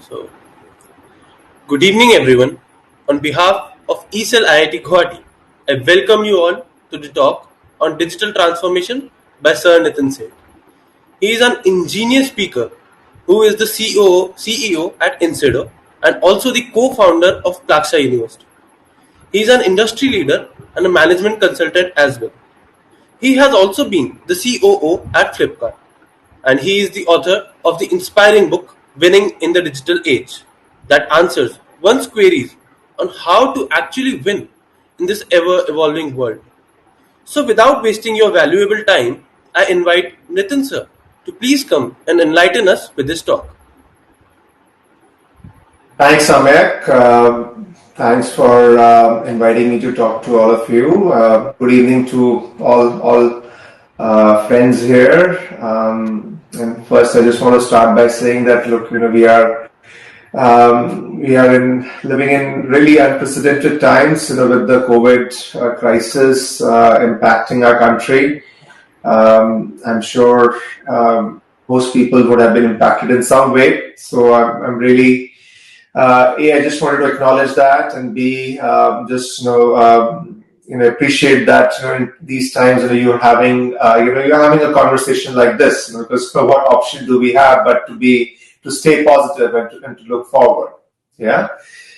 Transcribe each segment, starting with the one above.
So, good evening, everyone. On behalf of ECEL IIT Guwahati, I welcome you all to the talk on digital transformation by Sir Nitin Seth. He is an ingenious speaker who is the CEO at Incedo and also the co-founder of Plaksha University. He is an industry leader and a management consultant as well. He has also been the COO at Flipkart, and he is the author of the inspiring book Winning in the Digital Age that answers one's queries on how to actually win in this ever evolving world. So, without wasting your valuable time, I invite Nitin sir to please come and enlighten us with this talk. Thanks, Amyak. Thanks for inviting me to talk to all of you. Good evening to all friends here. And first, I just want to start by saying that look, we are living in really unprecedented times. With the COVID crisis impacting our country. I'm sure most people would have been impacted in some way. So I'm really I just wanted to acknowledge that, and B, appreciate that in these times you're having a conversation like this, because what option do we have but to stay positive and to look forward. Yeah.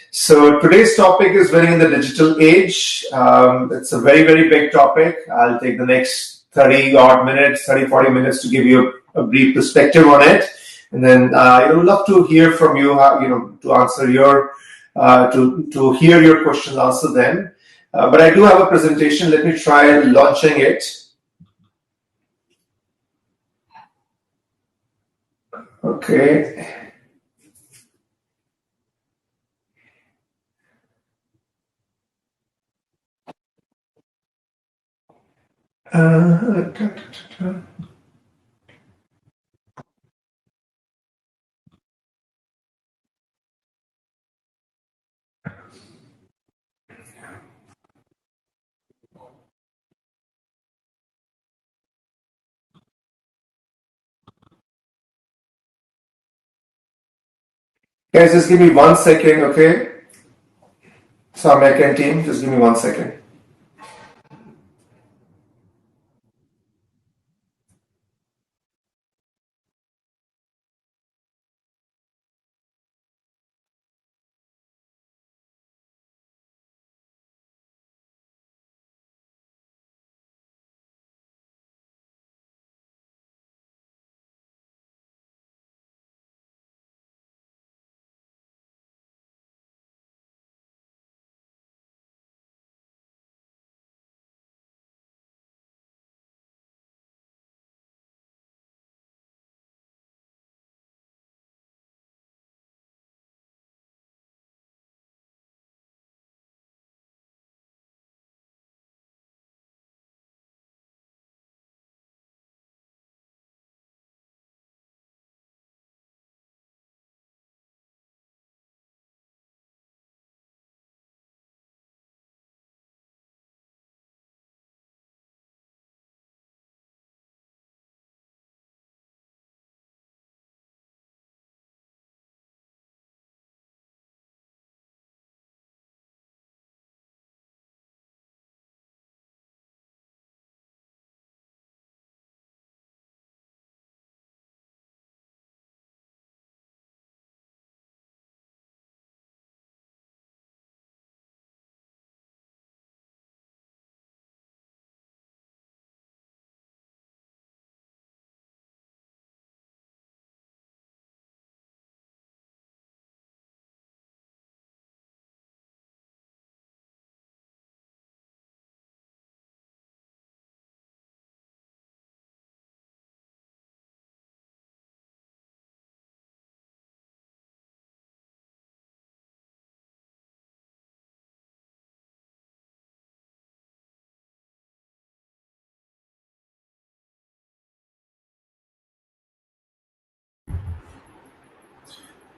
So today's topic is winning in the digital age. It's a very, very big topic. I'll take the next 30 minutes to give you a brief perspective on it. And then I would love to hear from you, to answer to hear your questions, answer them. But I do have a presentation. Let me try launching it. Okay. Guys, just give me 1 second, okay? So, American team, just give me 1 second.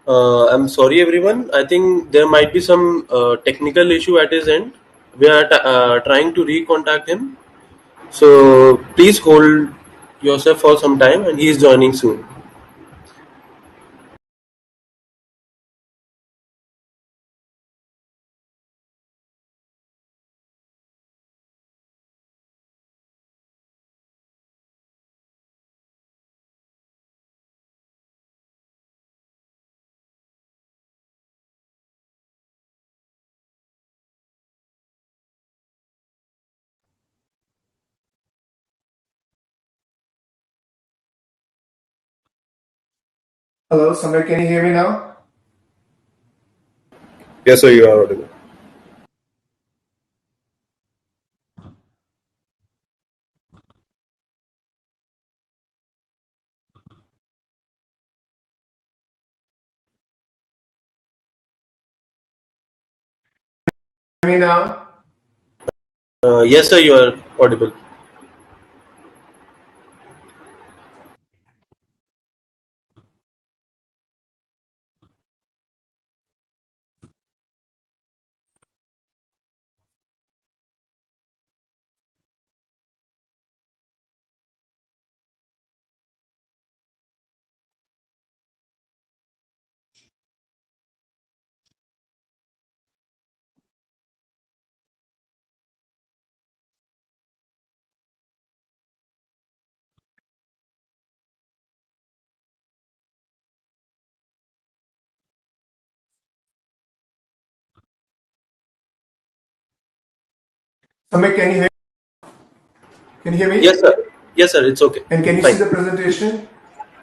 I'm sorry, everyone. I think there might be some technical issue at his end. We are trying to recontact him. So please hold yourself for some time, and he is joining soon. Hello, Samir, can you hear me now? Yes, sir, you are audible. Hear me now? Yes, sir, you are audible. Samir, can you hear Yes, me? sir. Yes, sir, it's okay. And can you see Fine. the presentation?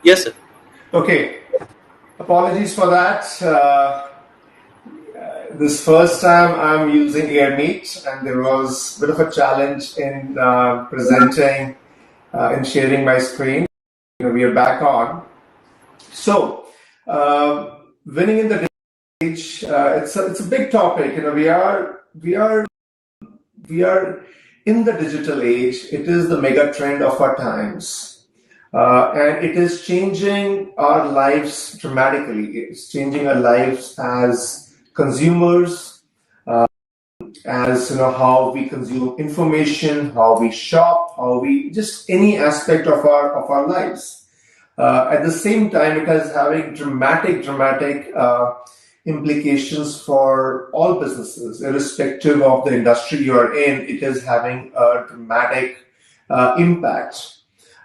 Yes, sir. Okay, apologies for that. This first time I'm using AirMeet, and there was a bit of a challenge in presenting and sharing my screen. We are back on. So, winning in the age, it's a big topic. We are in the digital age. It is the mega trend of our times. And it is changing our lives dramatically. It's changing our lives as consumers, as how we consume information, how we shop, how we just any aspect of our lives. At the same time, it is having dramatic implications for all businesses, irrespective of the industry you are in. It is having a dramatic impact.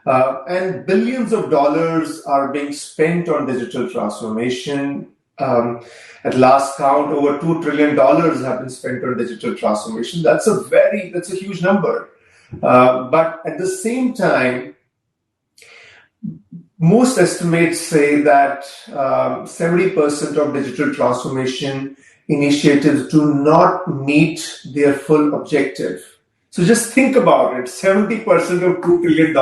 And billions of dollars are being spent on digital transformation. At last count, over $2 trillion have been spent on digital transformation. That's a huge number. But at the same time, most estimates say that 70% of digital transformation initiatives do not meet their full objective. So just think about it: 70% of $2 trillion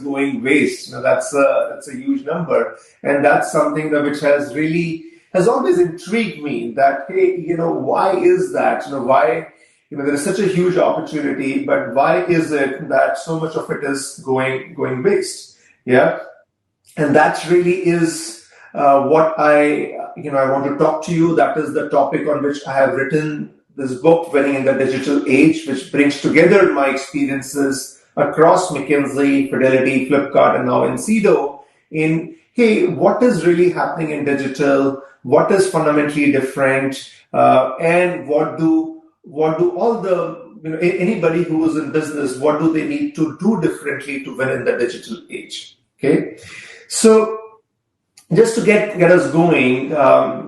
going waste. That's a huge number, and that's something that which has always intrigued me. That hey, why is that? Why there is such a huge opportunity, but why is it that so much of it is going waste? Yeah, and that really is what I want to talk to you. That is the topic on which I have written this book, Winning in the Digital Age, which brings together my experiences across McKinsey, Fidelity, Flipkart, and now Incedo in, hey, what is really happening in digital, what is fundamentally different, and what do all the anybody who is in business, what do they need to do differently to win in the digital age? Okay, so just to get us going,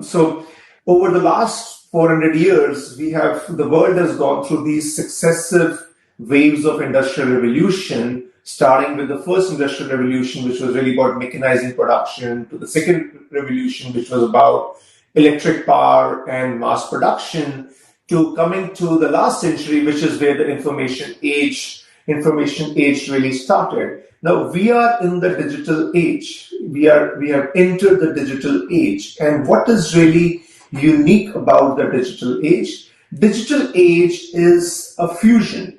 so over the last 400 years, the world has gone through these successive waves of industrial revolution, starting with the first industrial revolution, which was really about mechanizing production, to the second revolution, which was about electric power and mass production, to coming to the last century, which is where the information age really started. Now we are in the digital age. We have entered the digital age, and what is really unique about the digital age? Digital age is a fusion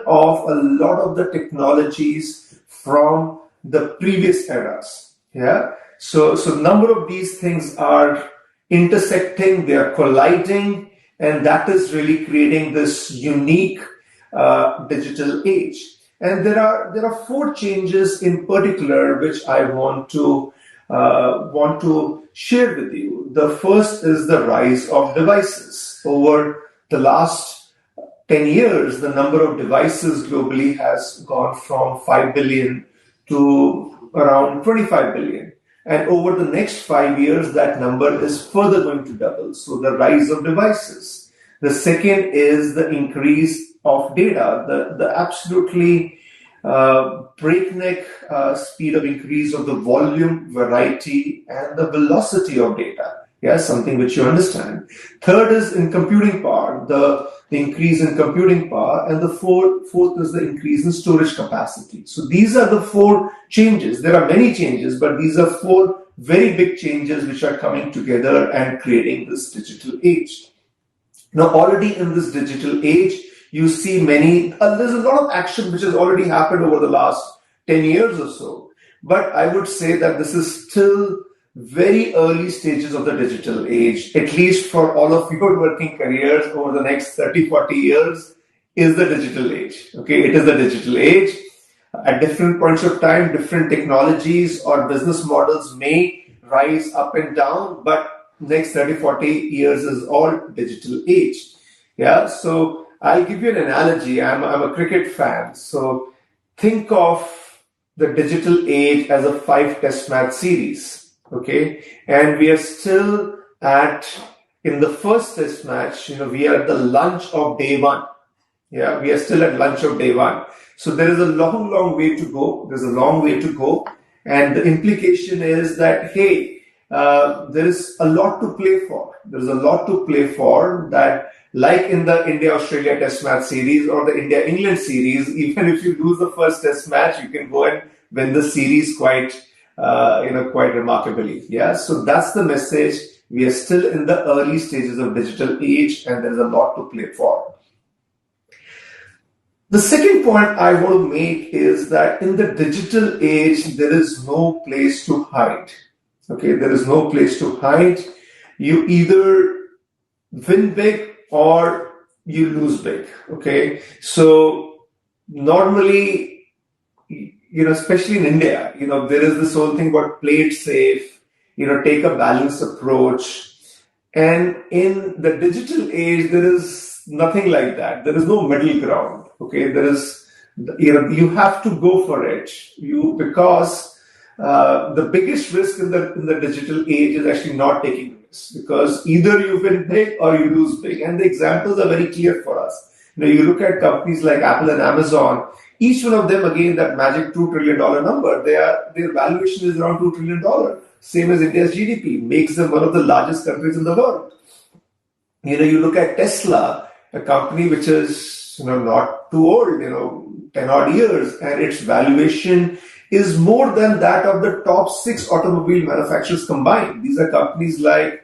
of a lot of the technologies from the previous eras. Yeah. So number of these things are intersecting, they are colliding, and that is really creating this unique digital age. And there are four changes in particular which I want to share with you. The first is the rise of devices. Over the last 10 years, the number of devices globally has gone from 5 billion to around 25 billion. And over the next 5 years, that number is further going to double. So the rise of devices. The second is the increase of data, the absolutely breakneck speed of increase of the volume, variety, and the velocity of data. Yeah, something which you understand. Third is in computing power, the increase in computing power, and the fourth is the increase in storage capacity. So these are the four changes. There are many changes, but these are four very big changes which are coming together and creating this digital age. Now, already in this digital age, you see there's a lot of action which has already happened over the last 10 years or so. But I would say that this is still very early stages of the digital age, at least for all of your working careers over the next 30, 40 years, is the digital age. Okay, it is the digital age. At different points of time, different technologies or business models may rise up and down, but next 30, 40 years is all digital age. Yeah, so I'll give you an analogy. I'm a cricket fan. So think of the digital age as a 5 test match series. Okay, and we are still in the first test match, we are at the lunch of day one. Yeah, we are still at lunch of day one. So there is a long, long way to go. There's a long way to go. And the implication is that, hey, there is a lot to play for. There's a lot to play for that, like in the India-Australia test match series or the India-England series, even if you lose the first test match, you can go and win the series quite remarkably. Yeah. So that's the message. We are still in the early stages of digital age and there is a lot to play for. The second point I want to make is that in the digital age, there is no place to hide. Okay. There is no place to hide. You either win big or you lose big. Okay. So normally, especially in India, there is this whole thing about play it safe, take a balanced approach. And in the digital age, there is nothing like that. There is no middle ground. Okay, there is, you have to go for it. Because the biggest risk in the digital age is actually not taking risks, because either you win big or you lose big. And the examples are very clear for us. You look at companies like Apple and Amazon. Each one of them, again, that magic $2 trillion number, their valuation is around $2 trillion. Same as India's GDP, makes them one of the largest countries in the world. You look at Tesla, a company which is not too old, 10 odd years, and its valuation is more than that of the top 6 automobile manufacturers combined. These are companies like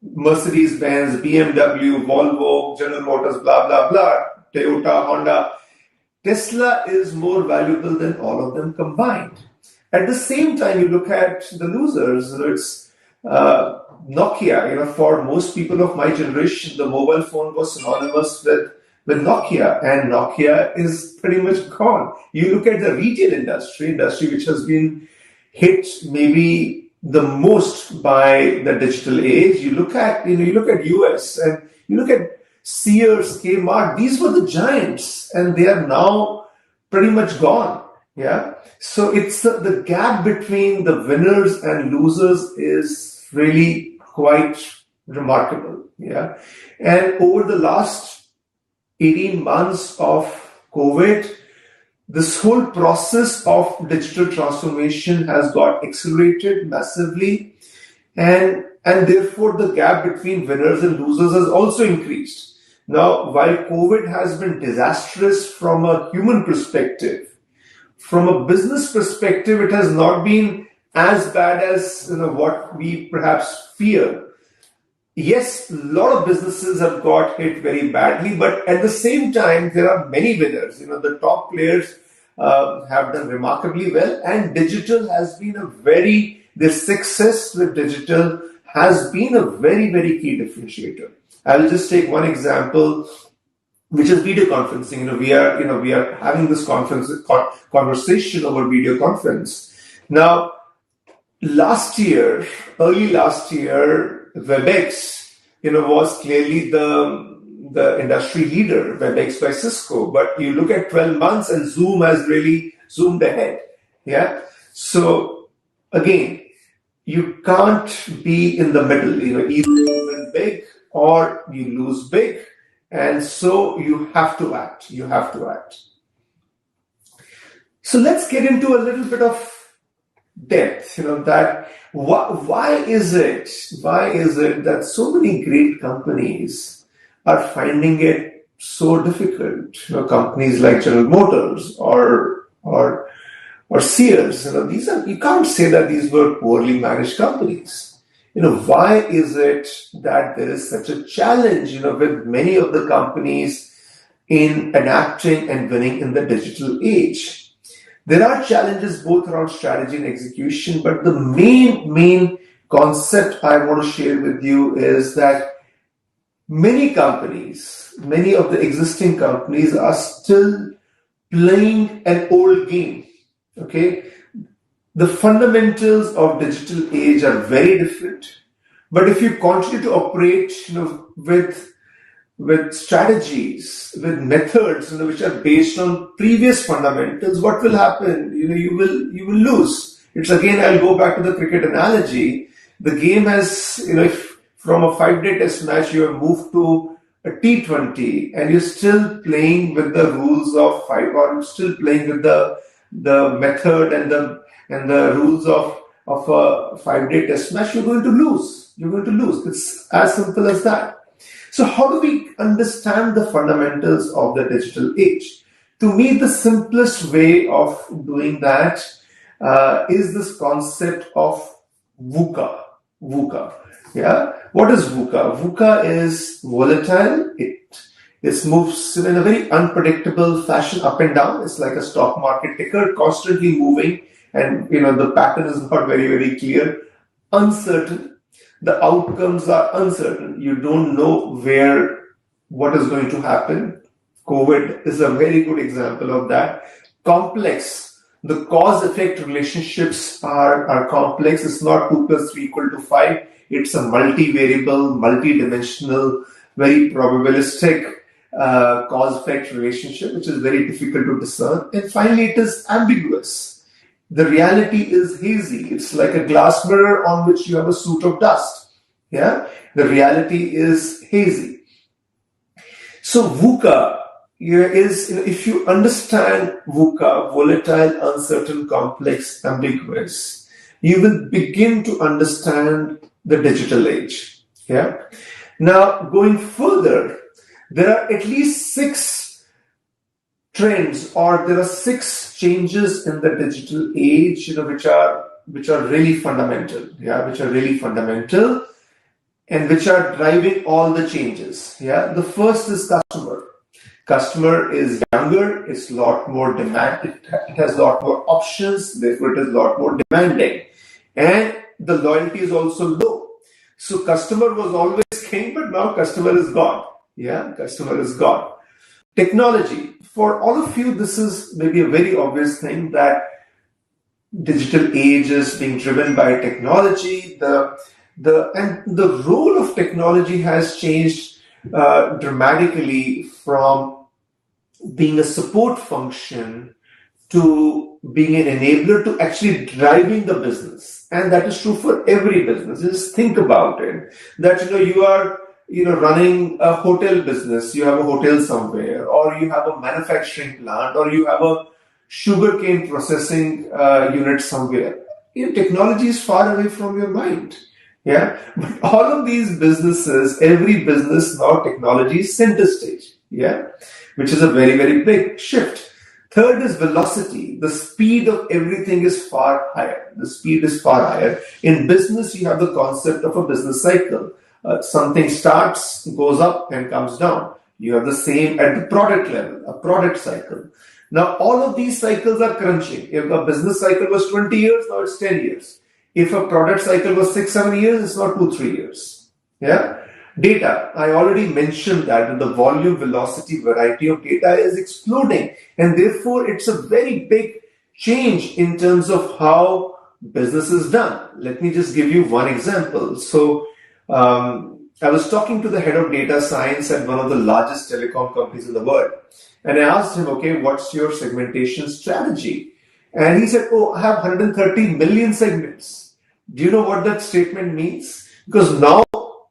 Mercedes-Benz, BMW, Volvo, General Motors, blah, blah, blah, Toyota, Honda. Tesla is more valuable than all of them combined. At the same time, you look at the losers. It's Nokia. For most people of my generation, the mobile phone was synonymous with Nokia, and Nokia is pretty much gone. You look at the retail industry which has been hit maybe the most by the digital age. You look at US and you look at Sears, Kmart, these were the giants and they are now pretty much gone. Yeah. So it's the gap between the winners and losers is really quite remarkable. Yeah. And over the last 18 months of COVID, this whole process of digital transformation has got accelerated massively, and therefore the gap between winners and losers has also increased. Now, while COVID has been disastrous from a human perspective, from a business perspective, it has not been as bad as what we perhaps fear. Yes, a lot of businesses have got hit very badly, but at the same time, there are many winners. The top players have done remarkably well, and digital has been the success with digital has been a very, very key differentiator. I will just take one example, which is video conferencing. We are having this conversation over video conference. Now, early last year, WebEx, was clearly the industry leader, WebEx by Cisco. But you look at 12 months and Zoom has really zoomed ahead. Yeah. So again, you can't be in the middle. Either you win big or you lose big. And so you have to act. So let's get into a little bit of depth, that why is it that so many great companies are finding it so difficult? Companies like General Motors or Sears, you can't say that these were poorly managed companies. Why is it that there is such a challenge, with many of the companies in adapting and winning in the digital age? There are challenges both around strategy and execution, but the main concept I want to share with you is that many of the existing companies are still playing an old game. Okay, the fundamentals of digital age are very different, but if you continue to operate, with strategies, with methods, which are based on previous fundamentals, what will happen? You will lose. It's again, I'll go back to the cricket analogy. The game has, if from a 5-day test match you have moved to a T20 and you're still playing with the rules of 5, or still playing with the method and the rules of a 5-day test match, you're going to lose. It's as simple as that. So how do we understand the fundamentals of the digital age? To me, the simplest way of doing that is this concept of VUCA. VUCA. Yeah. What is VUCA? VUCA is volatile. It moves in a very unpredictable fashion, up and down. It's like a stock market ticker, constantly moving, and the pattern is not very, very clear. Uncertain. The outcomes are uncertain. You don't know what is going to happen. COVID is a very good example of that. Complex. The cause-effect relationships are complex. It's not 2 + 3 = 5. It's a multi-variable, multi-dimensional, very probabilistic cause-effect relationship, which is very difficult to discern. And finally, it is ambiguous. The reality is hazy. It's like a glass mirror on which you have a soot of dust. Yeah, the reality is hazy. So VUCA is, if you understand VUCA, volatile, uncertain, complex, ambiguous, you will begin to understand the digital age. Yeah. Now, going further, there are at least 6 trends, or there are 6 changes in the digital age, which are really fundamental. Yeah, which are really fundamental, and which are driving all the changes. Yeah, the first is customer. Customer is younger, it's a lot more demanding, it has a lot more options, therefore it is a lot more demanding. And the loyalty is also low. So customer was always king, but now customer is gone. Yeah, customer is gone. Technology. For all of you, this is maybe a very obvious thing, that digital age is being driven by technology. The role of technology has changed dramatically from being a support function to being an enabler to actually driving the business. And that is true for every business. Just think about it, that you are running a hotel business, you have a hotel somewhere, or you have a manufacturing plant, or you have a sugarcane processing unit somewhere. Technology is far away from your mind. Yeah, but all of these businesses, every business now, technology is center stage. Yeah, which is a very, very big shift. Third is velocity. The speed of everything is far higher. The speed is far higher. In business, you have the concept of a business cycle. Something starts, goes up, and comes down. You have the same at the product level, a product cycle. Now, all of these cycles are crunching. If a business cycle was 20 years, now it's 10 years. If a product cycle was 6-7 years, it's not 2-3 years. Yeah. Data. I already mentioned that the volume, velocity, variety of data is exploding. And therefore, it's a very big change in terms of how business is done. Let me just give you one example. So, I was talking to the head of data science at one of the largest telecom companies in the world. And I asked him, okay, what's your segmentation strategy? And he said, oh, I have 130 million segments. Do you know what that statement means? Because now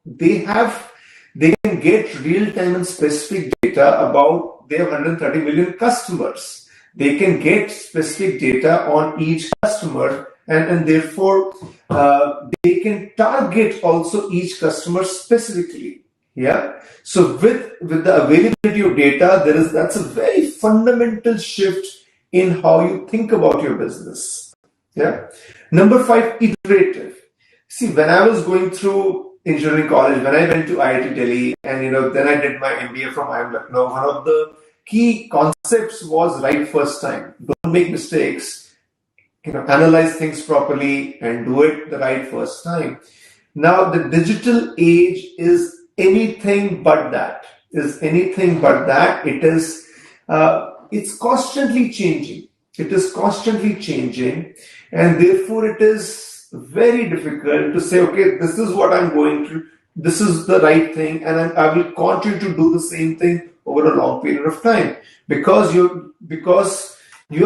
they can get real-time and specific data about their 130 million customers. They can get specific data on each customer, and therefore they can target also each customer specifically. Yeah. So with the availability of data, that's a very fundamental shift in how you think about your business. Yeah. Number 5, iterative. See, when I was going through engineering college, when I went to IIT Delhi, and then I did my MBA from IIM Lucknow, one of the key concepts was right first time. Don't make mistakes. Analyze things properly and do it the right first time. Now, the digital age is anything but that. It's constantly changing. And therefore it is very difficult to say, okay, this is what I'm going to, this is the right thing, and I will continue to do the same thing over a long period of time. Because you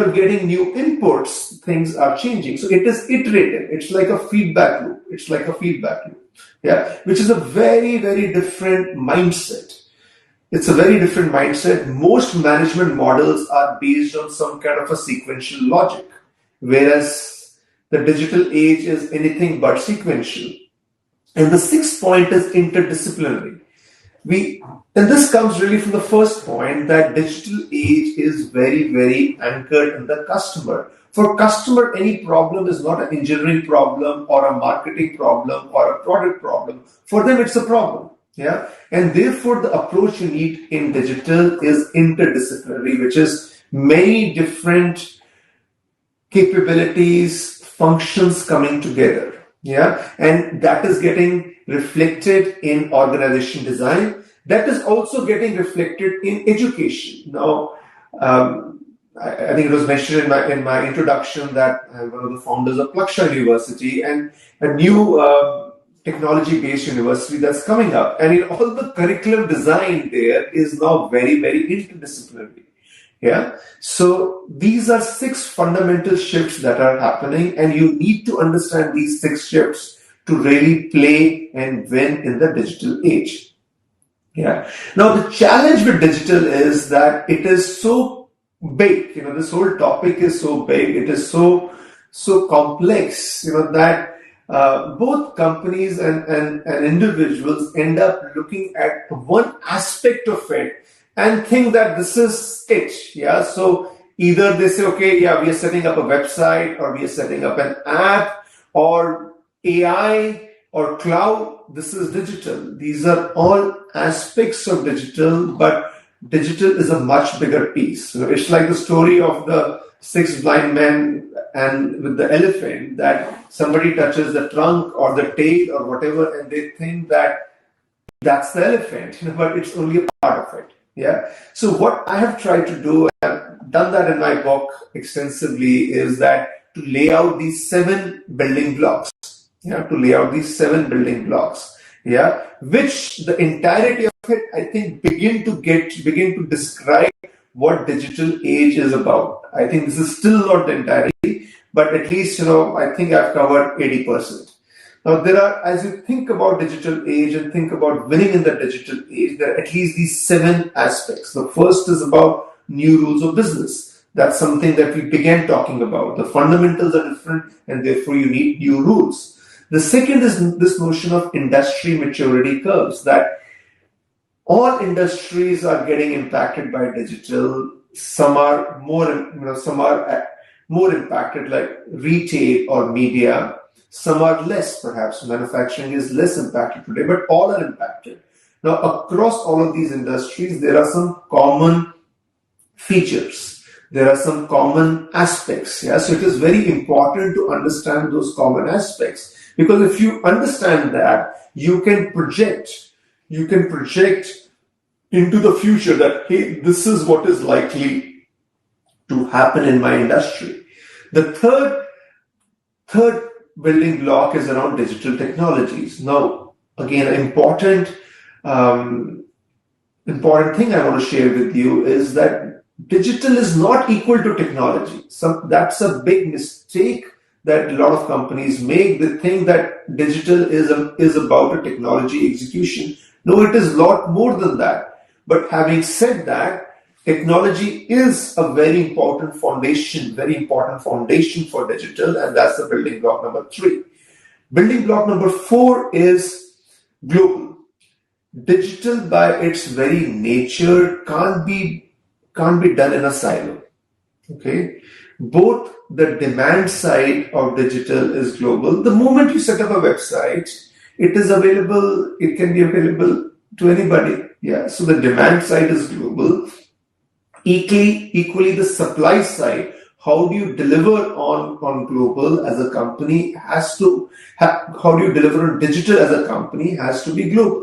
are getting new inputs, things are changing. So it is iterative. It's like a feedback loop. Yeah, which is a very, very different mindset. Most management models are based on some kind of a sequential logic, whereas the digital age is anything but sequential. And the 6th point is interdisciplinary. And this comes really from the first point, that digital age is very, very anchored in the customer. For customer, any problem is not an engineering problem or a marketing problem or a product problem. For them, it's a problem. Yeah. And therefore, the approach you need in digital is interdisciplinary, which is many different capabilities, functions coming together. Yeah. And that is getting reflected in organization design. That is also getting reflected in education. Now, I think it was mentioned in my introduction that I'm one of the founders of Plaksha University, and a new technology-based university that's coming up. And in all the curriculum design there is now very, very interdisciplinary. Yeah. So these are 6 fundamental shifts that are happening, and you need to understand these 6 shifts to really play and win in the digital age. Yeah. Now, the challenge with digital is that it is so big. This whole topic is so big. It is so complex. That both companies and individuals end up looking at one aspect of it and think that this is it. Yeah. So either they say, okay, yeah, we are setting up a website, or we are setting up an app, or AI, or cloud. This is digital. These are all aspects of digital, but digital is a much bigger piece. It's like the story of the 6 blind men and with the elephant, that somebody touches the trunk or the tail or whatever, and they think that that's the elephant, but it's only a part of it. Yeah. So what I have tried to do, and I've done that in my book extensively, is that to lay out these 7 building blocks. Yeah, which the entirety of it, I think, begin to describe what digital age is about. I think this is still not the entirety, but at least, I think I've covered 80%. Now, as you think about digital age and think about winning in the digital age, there are at least these 7 aspects. The first is about new rules of business. That's something that we began talking about. The fundamentals are different, and therefore you need new rules. The second is this notion of industry maturity curves, that all industries are getting impacted by digital. Some are more impacted, like retail or media. Some are less, perhaps. Manufacturing is less impacted today, but all are impacted. Now, across all of these industries, there are some common features. There are some common aspects. Yeah? So it is very important to understand those common aspects. Because if you understand that, you can project into the future that, hey, this is what is likely to happen in my industry. The third building block is around digital technologies. Now, again, an important thing I want to share with you is that digital is not equal to technology. So that's a big mistake that a lot of companies make. They think that digital is about a technology execution. No, it is a lot more than that. But having said that, technology is a very important foundation for digital, and that's the building block number 3. Building block number 4 is global. Digital by its very nature can't be done in a silo. Okay, both the demand side of digital is global. The moment you set up a website, it is available. It can be available to anybody. Yeah. So the demand side is global. Equally, the supply side. How do you deliver on global as a company has to. How do you deliver on digital as a company has to be global.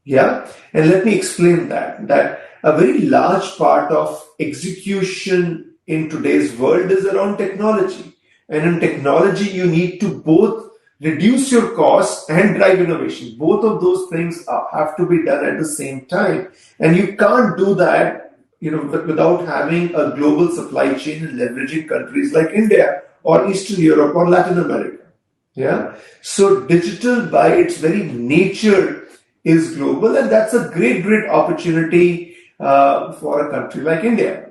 Yeah, and let me explain that a very large part of execution in today's world is around technology. And in technology, you need to both reduce your costs and drive innovation. Both of those things have to be done at the same time. And you can't do that, without having a global supply chain and leveraging countries like India or Eastern Europe or Latin America. Yeah. So digital by its very nature is global, and that's a great opportunity for a country like India.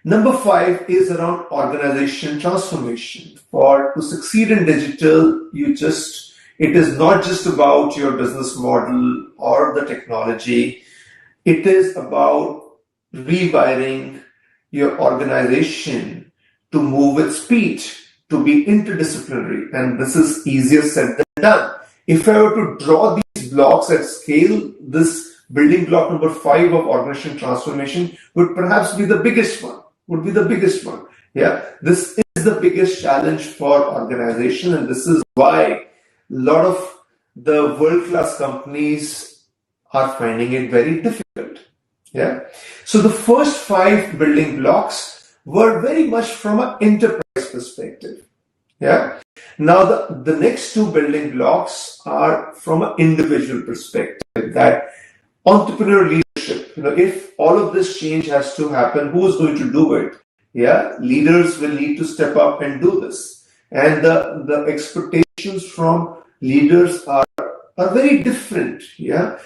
Number 5 is around organization transformation. To succeed in digital, it is not just about your business model or the technology. It is about rewiring your organization to move with speed, to be interdisciplinary, and this is easier said than done. If I were to draw these blocks at scale, this building block number 5 of organization transformation would perhaps be the biggest one. Yeah, this is the biggest challenge for organization, and this is why a lot of the world-class companies are finding it very difficult. Yeah. So the first 5 building blocks were very much from an enterprise perspective. Yeah. Now the next 2 building blocks are from an individual perspective, that entrepreneurial leadership. If all of this change has to happen, who is going to do it? Yeah, leaders will need to step up and do this. And the expectations from leaders are very different. Yeah.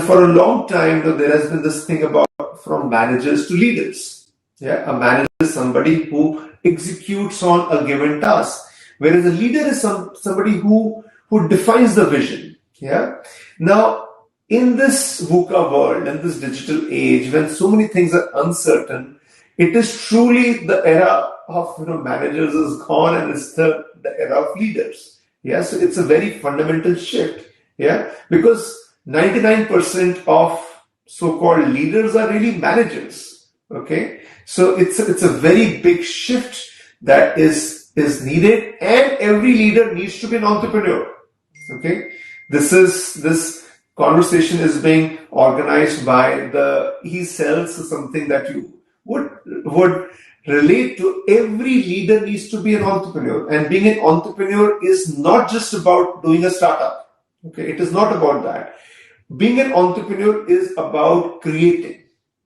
For a long time, there has been this thing about from managers to leaders. Yeah, a manager is somebody who executes on a given task, whereas a leader is somebody who defines the vision. Yeah. Now, in this VUCA world, in this digital age, when so many things are uncertain, it is truly the era of managers is gone, and it's the era of leaders. Yeah. So it's a very fundamental shift. Yeah, because 99% of so-called leaders are really managers. Okay, so it's a very big shift that is needed, and every leader needs to be an entrepreneur. Okay, this conversation is being organized by the e-cells, something that you would relate to. Every leader needs to be an entrepreneur, and being an entrepreneur is not just about doing a startup. Okay, it is not about that. Being an entrepreneur is about creating.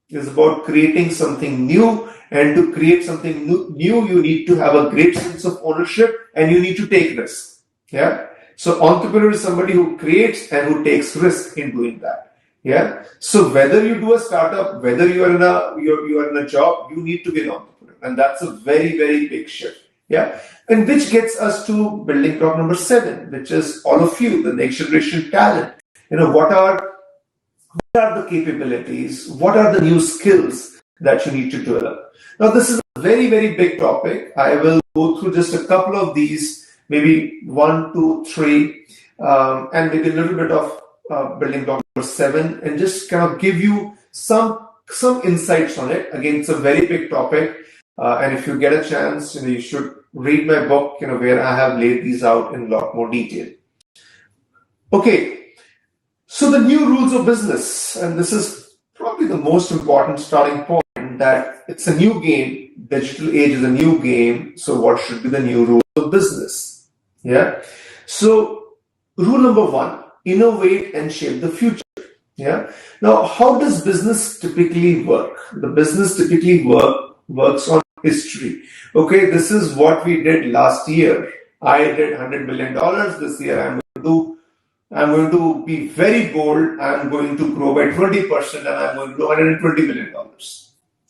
It's about creating something new, and to create something new, you need to have a great sense of ownership, and you need to take risks. Yeah. So entrepreneur is somebody who creates and who takes risk in doing that. Yeah. So whether you do a startup, whether you are in a job, you need to be an entrepreneur, and that's a very, very big shift. Yeah. And which gets us to building block number 7, which is all of you, the next generation talent. What are the capabilities? What are the new skills that you need to develop? Now, this is a very, very big topic. I will go through just a couple of these, maybe 1, 2, 3, and maybe a little bit of building block number 7, and just kind of give you some insights on it. Again, it's a very big topic, and if you get a chance, you should read my book, where I have laid these out in a lot more detail. Okay. So the new rules of business, and this is probably the most important starting point, that it's a new game. Digital age is a new game. So what should be the new rules of business? Yeah. So rule number 1, innovate and shape the future. Yeah. Now, how does business typically work? The business typically works on history. Okay. This is what we did last year. I did $100 million. This year I'm going to do I'm going to be very bold. I'm going to grow by 20% and I'm going to do $120 million.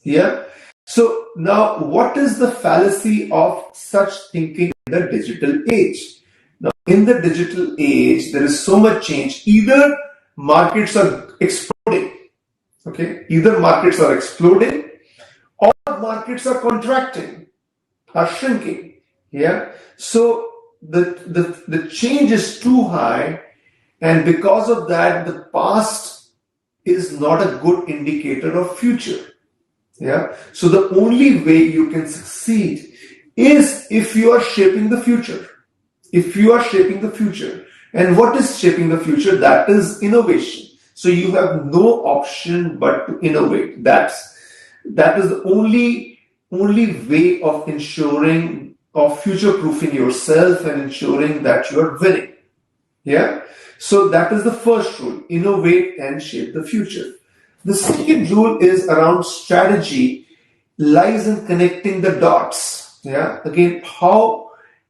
Yeah. So now what is the fallacy of such thinking in the digital age? Now in the digital age, there is so much change. Either markets are exploding. Okay. Either markets are exploding or markets are contracting, are shrinking. Yeah. So the change is too high, and because of that, the past is not a good indicator of future. Yeah. So the only way you can succeed is if you are shaping the future. If you are shaping the future. And what is shaping the future? That is innovation. So you have no option but to innovate. That is the only way of ensuring, of future proofing yourself and ensuring that you are winning. Yeah. So that is the first rule: innovate and shape the future. The second rule is around strategy, lies in connecting the dots. Yeah. Again,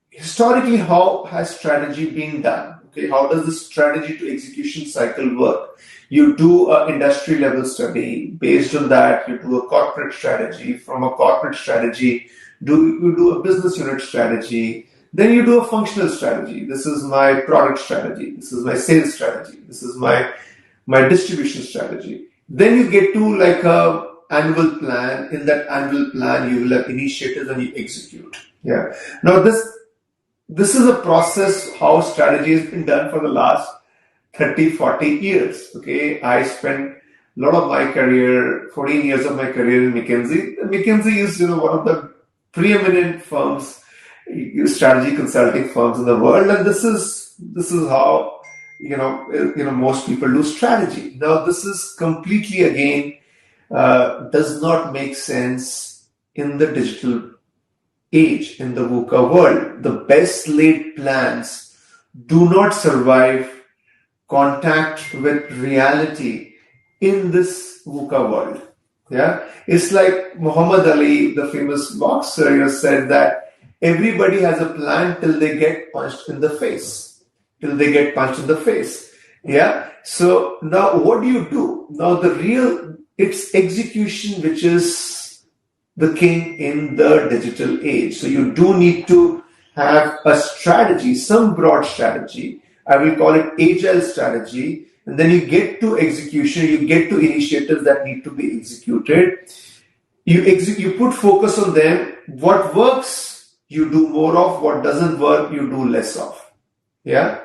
historically, how has strategy been done? Okay. How does the strategy to execution cycle work? You do an industry level study. Based on that, you do a corporate strategy. From a corporate strategy, you do a business unit strategy. Then you do a functional strategy. This is my product strategy. This is my sales strategy. This is my distribution strategy. Then you get to like a annual plan. In that annual plan, you will have initiatives and you execute. Yeah. Now this is a process how strategy has been done for the last 30, 40 years. Okay. I spent a lot of my career, 14 years of my career in McKinsey. McKinsey is, one of the preeminent firms, strategy consulting firms in the world, and this is how most people do strategy. Now this is completely again does not make sense in the digital age, in the VUCA world. The best laid plans do not survive contact with reality in this VUCA world. Yeah, it's like Muhammad Ali, the famous boxer, said that everybody has a plan till they get punched in the face. Yeah. So now what do you do? Now it's execution which is the king in the digital age. So you do need to have a strategy, some broad strategy. I will call it agile strategy. And then you get to execution, you get to initiatives that need to be executed. You put focus on them. What works, you do more of. What doesn't work, you do less of. Yeah.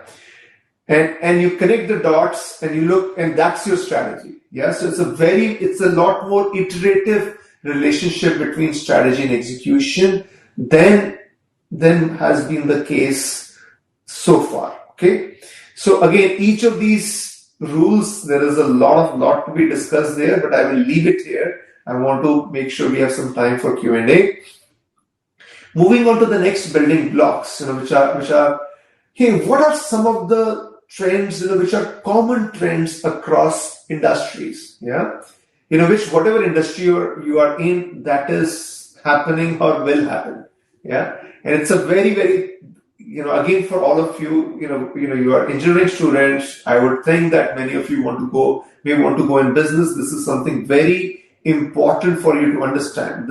And you connect the dots and you look, and that's your strategy. Yeah. So it's a lot more iterative relationship between strategy and execution than has been the case so far. Okay. So again, each of these rules, there is a lot to be discussed there, but I will leave it here. I want to make sure we have some time for Q&A. Moving on to the next building blocks, which are, hey, what are some of the trends, which are common trends across industries? Yeah, which whatever industry you are in, that is happening or will happen. Yeah, and it's a very, very, again, for all of you, you are engineering students. I would think that many of you want to go in business. This is something very important for you to understand.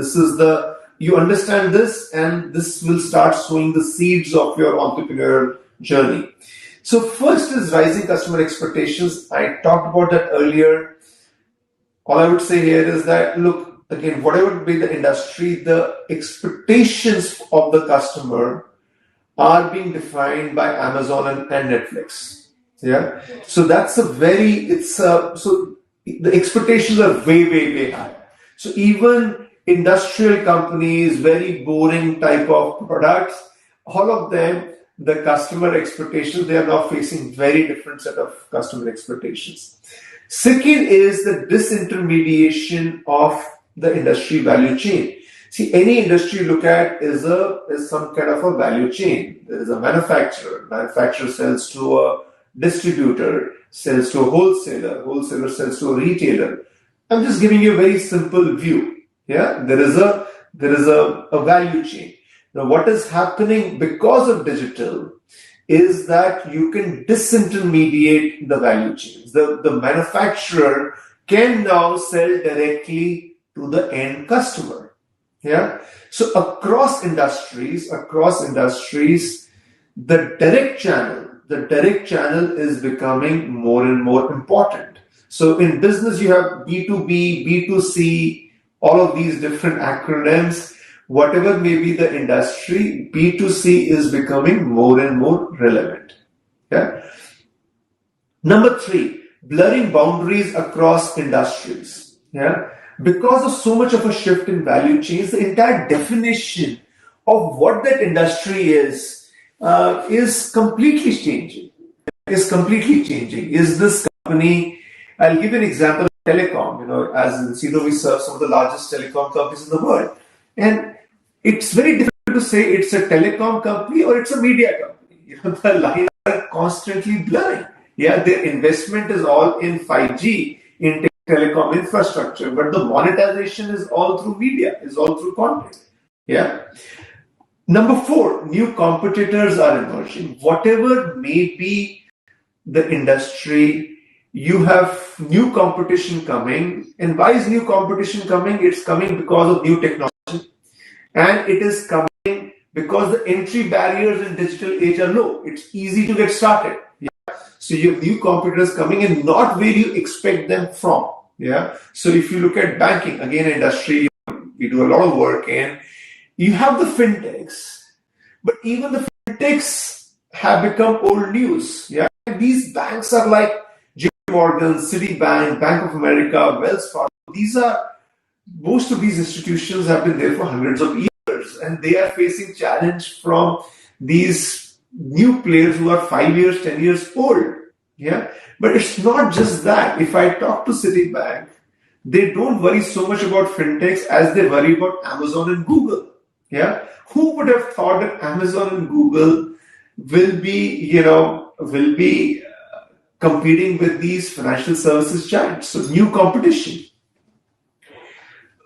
You understand this, and this will start sowing the seeds of your entrepreneurial journey. So first is rising customer expectations. I talked about that earlier. All I would say here is that, look, again, whatever be the industry, the expectations of the customer are being defined by Amazon and Netflix. Yeah. So so the expectations are way, way, way high. So even industrial companies, very boring type of products, all of them, the customer expectations, they are now facing very different set of customer expectations. Second is the disintermediation of the industry value chain. See, any industry you look at is some kind of a value chain. There is a manufacturer. Manufacturer sells to a distributor, sells to a wholesaler. Wholesaler sells to a retailer. I'm just giving you a very simple view. Yeah, there is a value chain. Now, what is happening because of digital is that you can disintermediate the value chains. The manufacturer can now sell directly to the end customer. Yeah. So across industries, the direct channel is becoming more and more important. So in business, you have B2B, B2C, all of these different acronyms. Whatever may be the industry, B2C is becoming more and more relevant. Yeah. Number 3, blurring boundaries across industries. Yeah. Because of so much of a shift in value chains, the entire definition of what that industry is completely changing. Is this company? I'll give you an example of telecom. As Incedo, we serve some of the largest telecom companies in the world, and it's very difficult to say it's a telecom company or it's a media company. The lines are constantly blurring. Yeah, their investment is all in 5G, in telecom infrastructure, but the monetization is all through media, is all through content. Yeah. Number 4, new competitors are emerging. Whatever may be the industry, you have new competition coming. And why is new competition coming? It's coming because of new technology. And it is coming because the entry barriers in digital age are low. It's easy to get started. Yeah? So you have new competitors coming and not where you expect them from. Yeah. So if you look at banking, again, industry, we do a lot of work in. You have the fintechs, but even the fintechs have become old news. Yeah, these banks are like JP Morgan, Citibank, Bank of America, Wells Fargo. Most of these institutions have been there for hundreds of years, and they are facing challenge from these new players who are 5 years, 10 years old. Yeah, but it's not just that. If I talk to Citibank, they don't worry so much about fintechs as they worry about Amazon and Google. Yeah, who would have thought that Amazon and Google will be competing with these financial services giants? So new competition.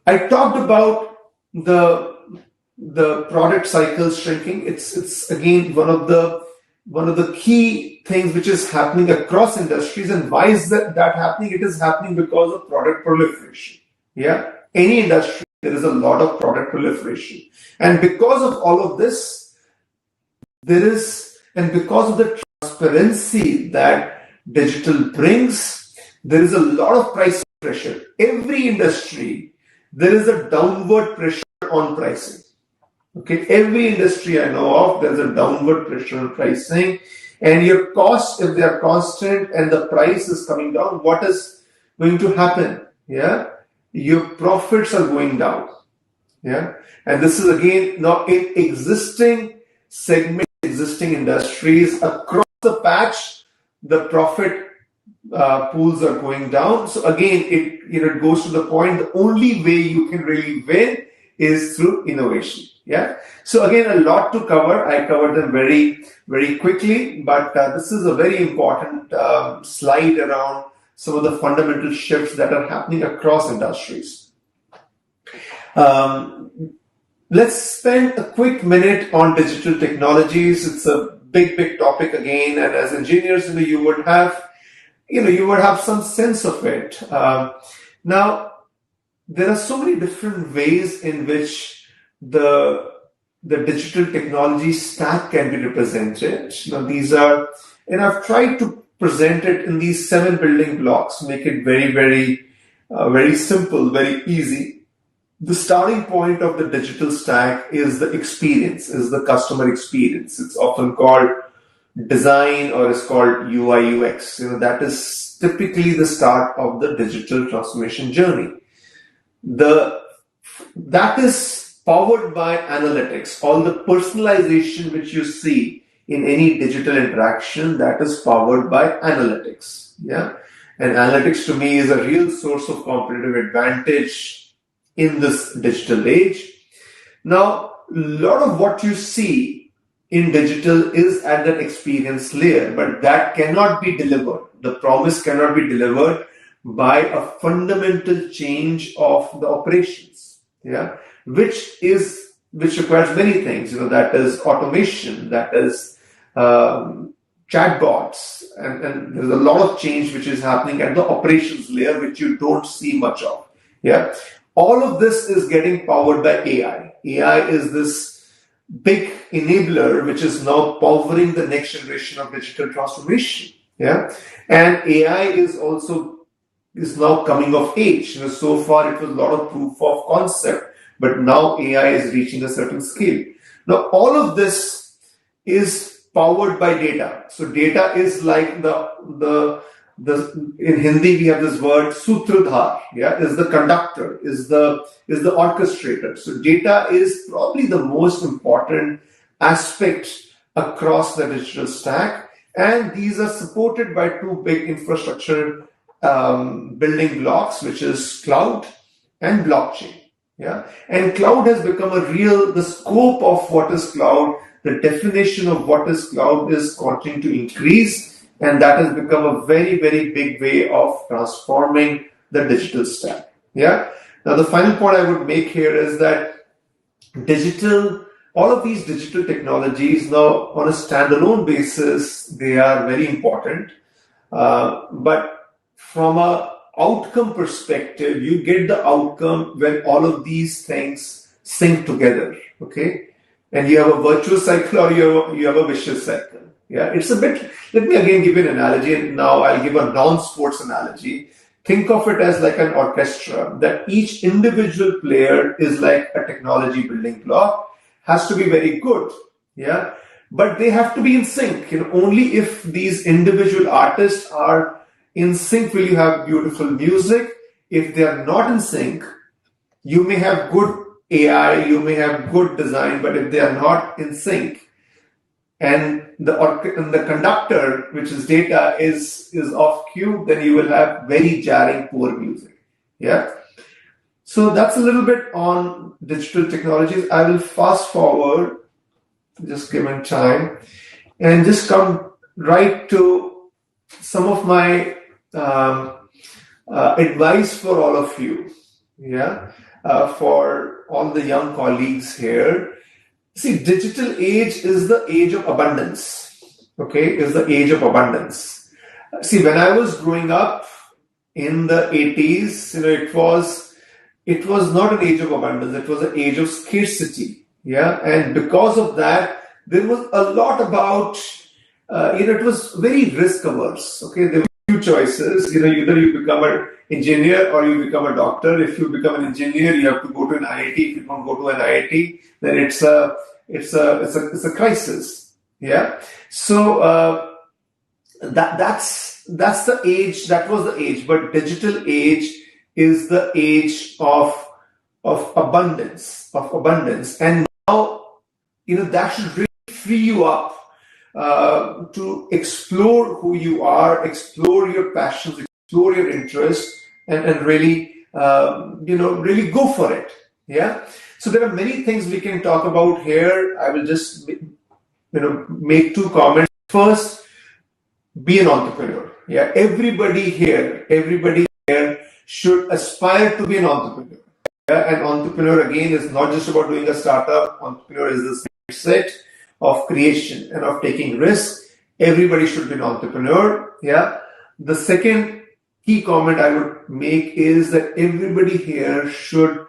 I talked about the product cycle shrinking. It's again one of the key things which is happening across industries. And why is that happening? It is happening because of product proliferation. Yeah, any industry, there is a lot of product proliferation. And because of all of this, and because of the transparency that digital brings, there is a lot of price pressure. Every industry, there is a downward pressure on pricing. Okay, every industry I know of, there's a downward pressure on pricing. And your costs, if they are constant and the price is coming down, what is going to happen? Yeah, your profits are going down. Yeah, and this is again now in existing segments, existing industries across the patch, the profit pools are going down. So again, it goes to the point. The only way you can really win is through innovation. Yeah. So again, a lot to cover. I covered them very, very quickly, but this is a very important slide around some of the fundamental shifts that are happening across industries. Let's spend a quick minute on digital technologies. It's a big topic again, and as engineers, you would have some sense of it. Now, there are so many different ways in which the digital technology stack can be represented. And I've tried to present it in these 7 building blocks, make it very, very simple, very easy. The starting point of the digital stack is the experience, is the customer experience. It's often called design or it's called UI UX. That is typically the start of the digital transformation journey. That is powered by analytics. All the personalization which you see in any digital interaction, that is powered by analytics. Yeah, and analytics to me is a real source of competitive advantage in this digital age. Now, a lot of what you see in digital is at that experience layer, but that cannot be delivered. The promise cannot be delivered by a fundamental change of the operations. Yeah, which requires many things. That is automation, that is chatbots, and there's a lot of change which is happening at the operations layer, which you don't see much of. Yeah, all of this is getting powered by AI. AI is this big enabler which is now powering the next generation of digital transformation. Yeah, and AI is now coming of age. So far it was a lot of proof of concept, but now AI is reaching a certain scale. Now all of this is powered by data. So data is like the in Hindi we have this word sutradhar, yeah, is the conductor, is the orchestrator. So data is probably the most important aspect across the digital stack, and these are supported by two big infrastructure building blocks, which is cloud and blockchain. Yeah, and cloud has become the scope of what is cloud, the definition of what is cloud is continuing to increase, and that has become a very, very big way of transforming the digital stack. Yeah. Now, the final point I would make here is that all of these digital technologies now on a standalone basis, they are very important. But from a outcome perspective, you get the outcome when all of these things sync together. Okay. And you have a virtuous cycle or you have a vicious cycle. Yeah, it's a bit, let me again give you an analogy, and now I'll give a non-sports analogy. Think of it as like an orchestra, that each individual player is like a technology building block, has to be very good. Yeah, but they have to be in sync. Only if these individual artists are in sync will you have beautiful music. If they are not in sync, you may have good AI, you may have good design, but if they are not in sync, and the conductor, which is data, is off cue, then you will have very jarring, poor music. Yeah. So that's a little bit on digital technologies. I will fast forward, just given time, and just come right to some of my advice for all of you. Yeah. For all the young colleagues here. See, digital age is the age of abundance. Okay, is the age of abundance. See, when I was growing up in the 80s, it was not an age of abundance. It was an age of scarcity. Yeah, and because of that, there was a lot about, it was very risk averse. Okay, there were few choices. Either you become an engineer or you become a doctor. If you become an engineer, you have to go to an IIT. If you don't go to an IIT, then it's a crisis. Yeah. So that's the age. That was the age. But digital age is the age of abundance, and now that should really free you up to explore who you are, explore your passions, explore your interests, and really, really go for it. Yeah. So there are many things we can talk about here. I will just, make two comments. First, be an entrepreneur. Yeah. Everybody here should aspire to be an entrepreneur. Yeah? An entrepreneur, again, is not just about doing a startup. Entrepreneur is this mindset of creation and of taking risks. Everybody should be an entrepreneur. Yeah. The second key comment I would make is that everybody here should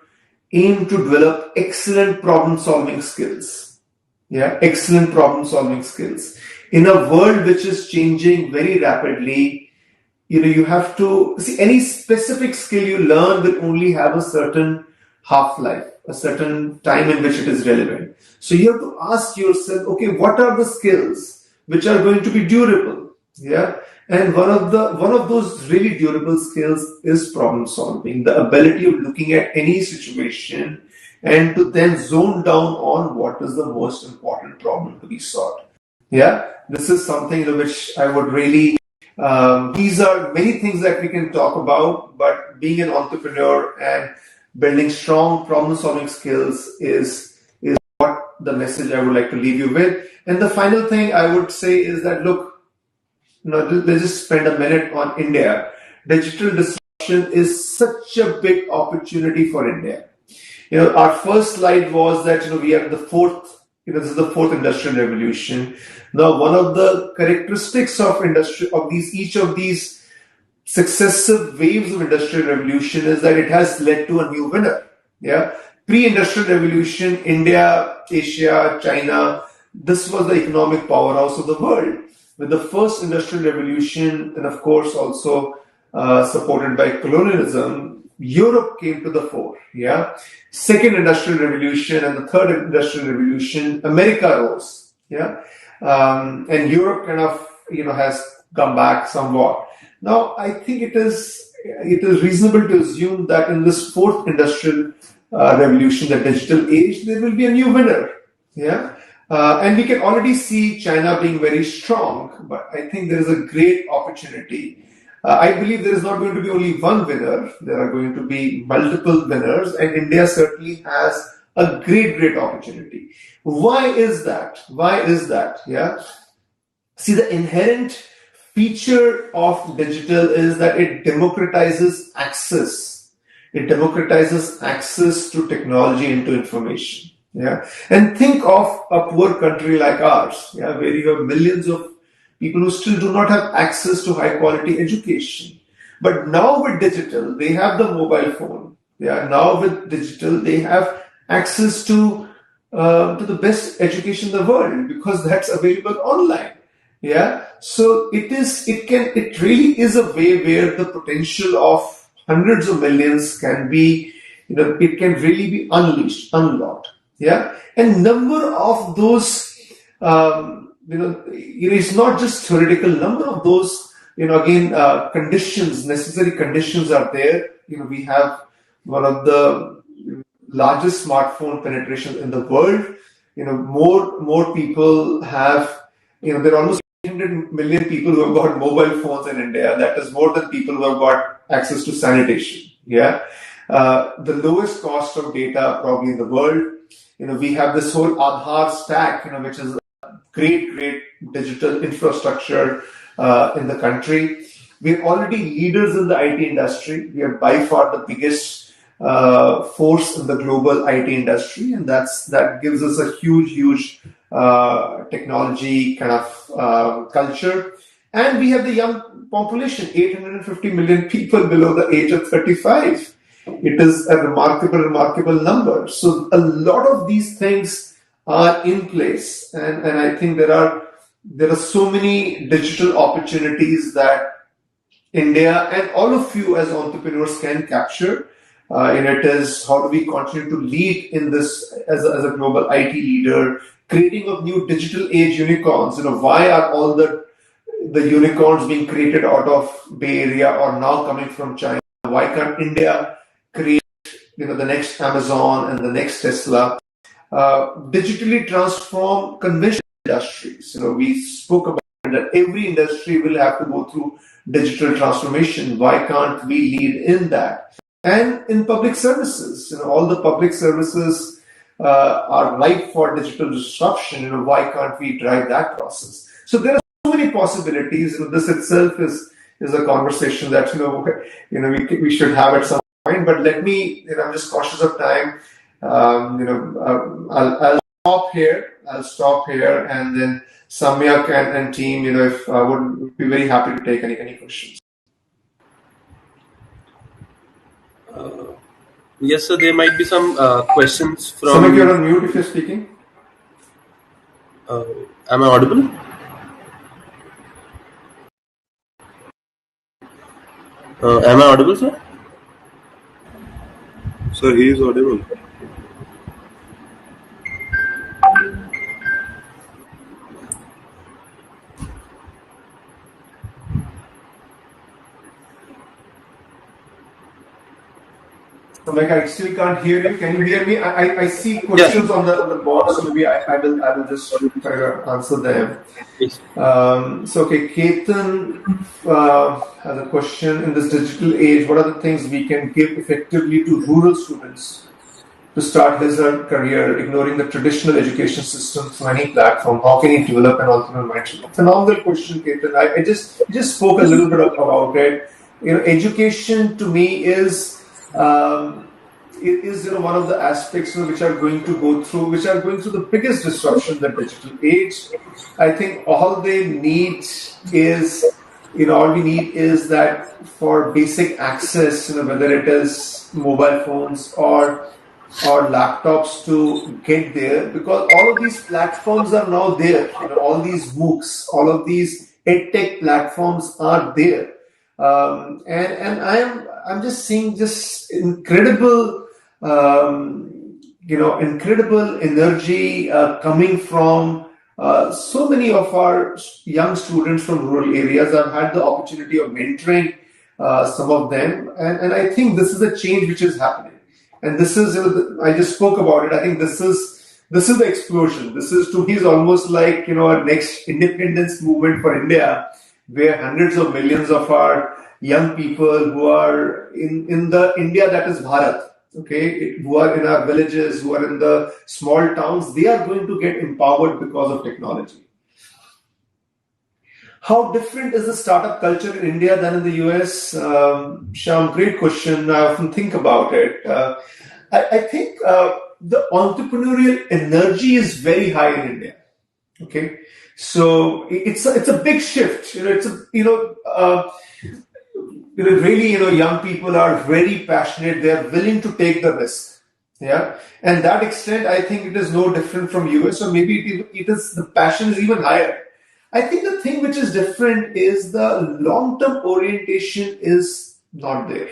aim to develop excellent problem solving skills. Yeah, excellent problem solving skills. In a world which is changing very rapidly, you have to see any specific skill you learn will only have a certain half-life, a certain time in which it is relevant. So you have to ask yourself, okay, what are the skills which are going to be durable? Yeah. And one of those really durable skills is problem solving, the ability of looking at any situation and to then zone down on what is the most important problem to be solved. Yeah, this is something which I would really, these are many things that we can talk about, but being an entrepreneur and building strong problem solving skills is what the message I would like to leave you with. And the final thing I would say is that, look, let's just spend a minute on India. Digital disruption is such a big opportunity for India. Our first slide was that we are the fourth this is the fourth industrial revolution. Now, one of the characteristics of each of these successive waves of industrial revolution is that it has led to a new winner. Yeah, pre-industrial revolution, India, Asia, China, this was the economic powerhouse of the world. With the first industrial revolution, and of course also supported by colonialism, Europe came to the fore. Yeah, second industrial revolution and the third industrial revolution, America rose. Yeah, and Europe kind of has come back somewhat. Now, I think it is reasonable to assume that in this fourth industrial revolution, the digital age, there will be a new winner. Yeah, and we can already see China being very strong, but I think there is a great opportunity. I believe there is not going to be only one winner. There are going to be multiple winners, and India certainly has a great opportunity. Why is that? Yeah. See, the inherent feature of digital is that it democratizes access. It democratizes access to technology and to information. Yeah. And think of a poor country like ours, yeah, where you have millions of people who still do not have access to high quality education. But now with digital, they have the mobile phone. Yeah. Now with digital, they have access to the best education in the world because that's available online. Yeah. So it really is a way where the potential of hundreds of millions can be, it can really be unlocked. Yeah. And number of those, it's not just theoretical. Number of those, conditions, necessary conditions are there. We have one of the largest smartphone penetration in the world. More people have, there are almost 800 million people who have got mobile phones in India. That is more than people who have got access to sanitation. Yeah. The lowest cost of data probably in the world. We have this whole Aadhaar stack, which is a great digital infrastructure in the country. We're already leaders in the IT industry. We are by far the biggest force in the global IT industry, and that gives us a huge technology kind of culture. And we have the young population, 850 million people below the age of 35. It is a remarkable number. So a lot of these things are in place, and I think there are so many digital opportunities that India and all of you as entrepreneurs can capture. And it is how do we continue to lead in this as a global IT leader, creating of new digital age unicorns. Why are all the unicorns being created out of Bay Area or now coming from China? Why can't India create the next Amazon and the next Tesla? Digitally transform conventional industries. We spoke about that every industry will have to go through digital transformation. Why can't we lead in that? And in public services, all the public services are ripe for digital disruption. Why can't we drive that process? So there are so many possibilities. This itself is a conversation that we should have at some point. But let me, I'm just cautious of time. I'll stop here, and then Samyak and team, if would be very happy to take any questions. Yes, sir. There might be some questions from. Samyak, you're on mute if you're speaking. Am I audible? Am I audible, sir? Sir, he is audible. Samyak, I still can't hear you. Can you hear me? I see questions on the board, so maybe I will just try to answer them. Yes. Ketan has a question. In this digital age, what are the things we can give effectively to rural students to start his or her career, ignoring the traditional education system through any platform? How can he develop an entrepreneurial mindset? Phenomenal question, Ketan. I just spoke a little bit about it. Education to me is is one of the aspects which are going to go through, which are going through the biggest disruption, the digital age. I think all they need is, all we need is that for basic access, whether it is mobile phones or laptops to get there, because all of these platforms are now there. All these MOOCs, all of these edtech platforms are there, and I'm just seeing just incredible, incredible energy coming from so many of our young students from rural areas. I've had the opportunity of mentoring some of them, and I think this is a change which is happening. And this is, I just spoke about it. I think this is the explosion. This is, to me, is almost like, a next independence movement for India, where hundreds of millions of our young people who are in the India that is Bharat, okay, who are in our villages, who are in the small towns, they are going to get empowered because of technology. How different is the startup culture in India than in the US? Shyam, great question. I often think about it. I think the entrepreneurial energy is very high in India. Okay, so it's a big shift. Really, young people are very passionate. They are willing to take the risk. Yeah, and that extent, I think it is no different from US, or maybe it is the passion is even higher. I think the thing which is different is the long-term orientation is not there.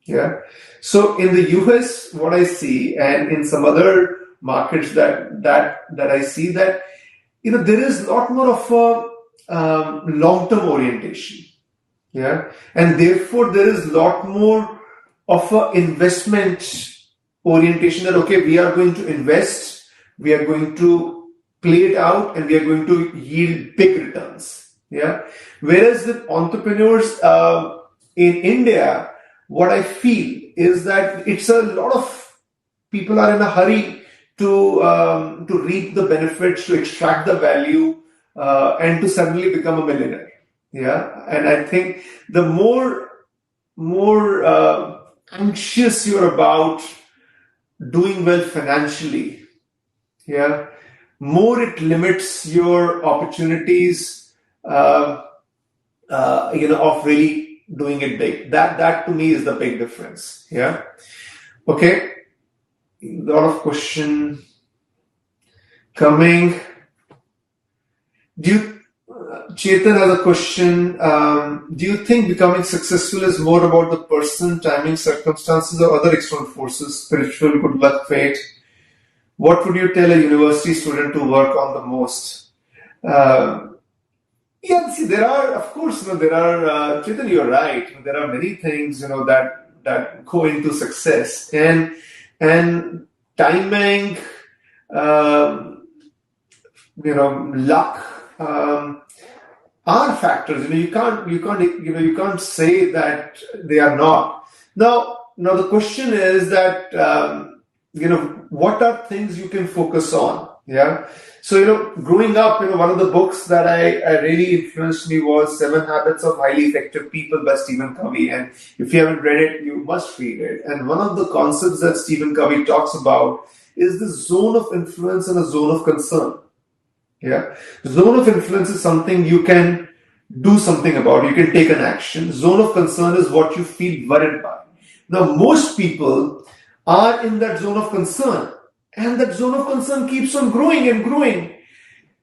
Yeah. So in the US, what I see, and in some other markets that I see, that there is a lot more of a long-term orientation. Yeah, and therefore there is a lot more of a investment orientation. That okay, we are going to invest, we are going to play it out, and we are going to yield big returns. Yeah. Whereas with entrepreneurs in India, what I feel is that it's a lot of people are in a hurry to reap the benefits, to extract the value, and to suddenly become a millionaire. Yeah, and I think the more anxious you're about doing well financially, yeah, more it limits your opportunities, of really doing it big. That to me is the big difference. Yeah. Okay. A lot of question coming. Chetan has a question. Do you think becoming successful is more about the person, timing, circumstances, or other external forces, spiritual, good luck, fate? What would you tell a university student to work on the most? See, there are, of course, Chetan, you're right. There are many things, that go into success, and timing, luck, are factors. You can't say that they are not. Now the question is that, what are things you can focus on? Yeah. So, growing up, one of the books that I really influenced me was 7 Habits of Highly Effective People by Stephen Covey. And if you haven't read it, you must read it. And one of the concepts that Stephen Covey talks about is the zone of influence and a zone of concern. Yeah. Zone of influence is something you can do something about. You can take an action. Zone of concern is what you feel worried by. Now, most people are in that zone of concern, and that zone of concern keeps on growing and growing,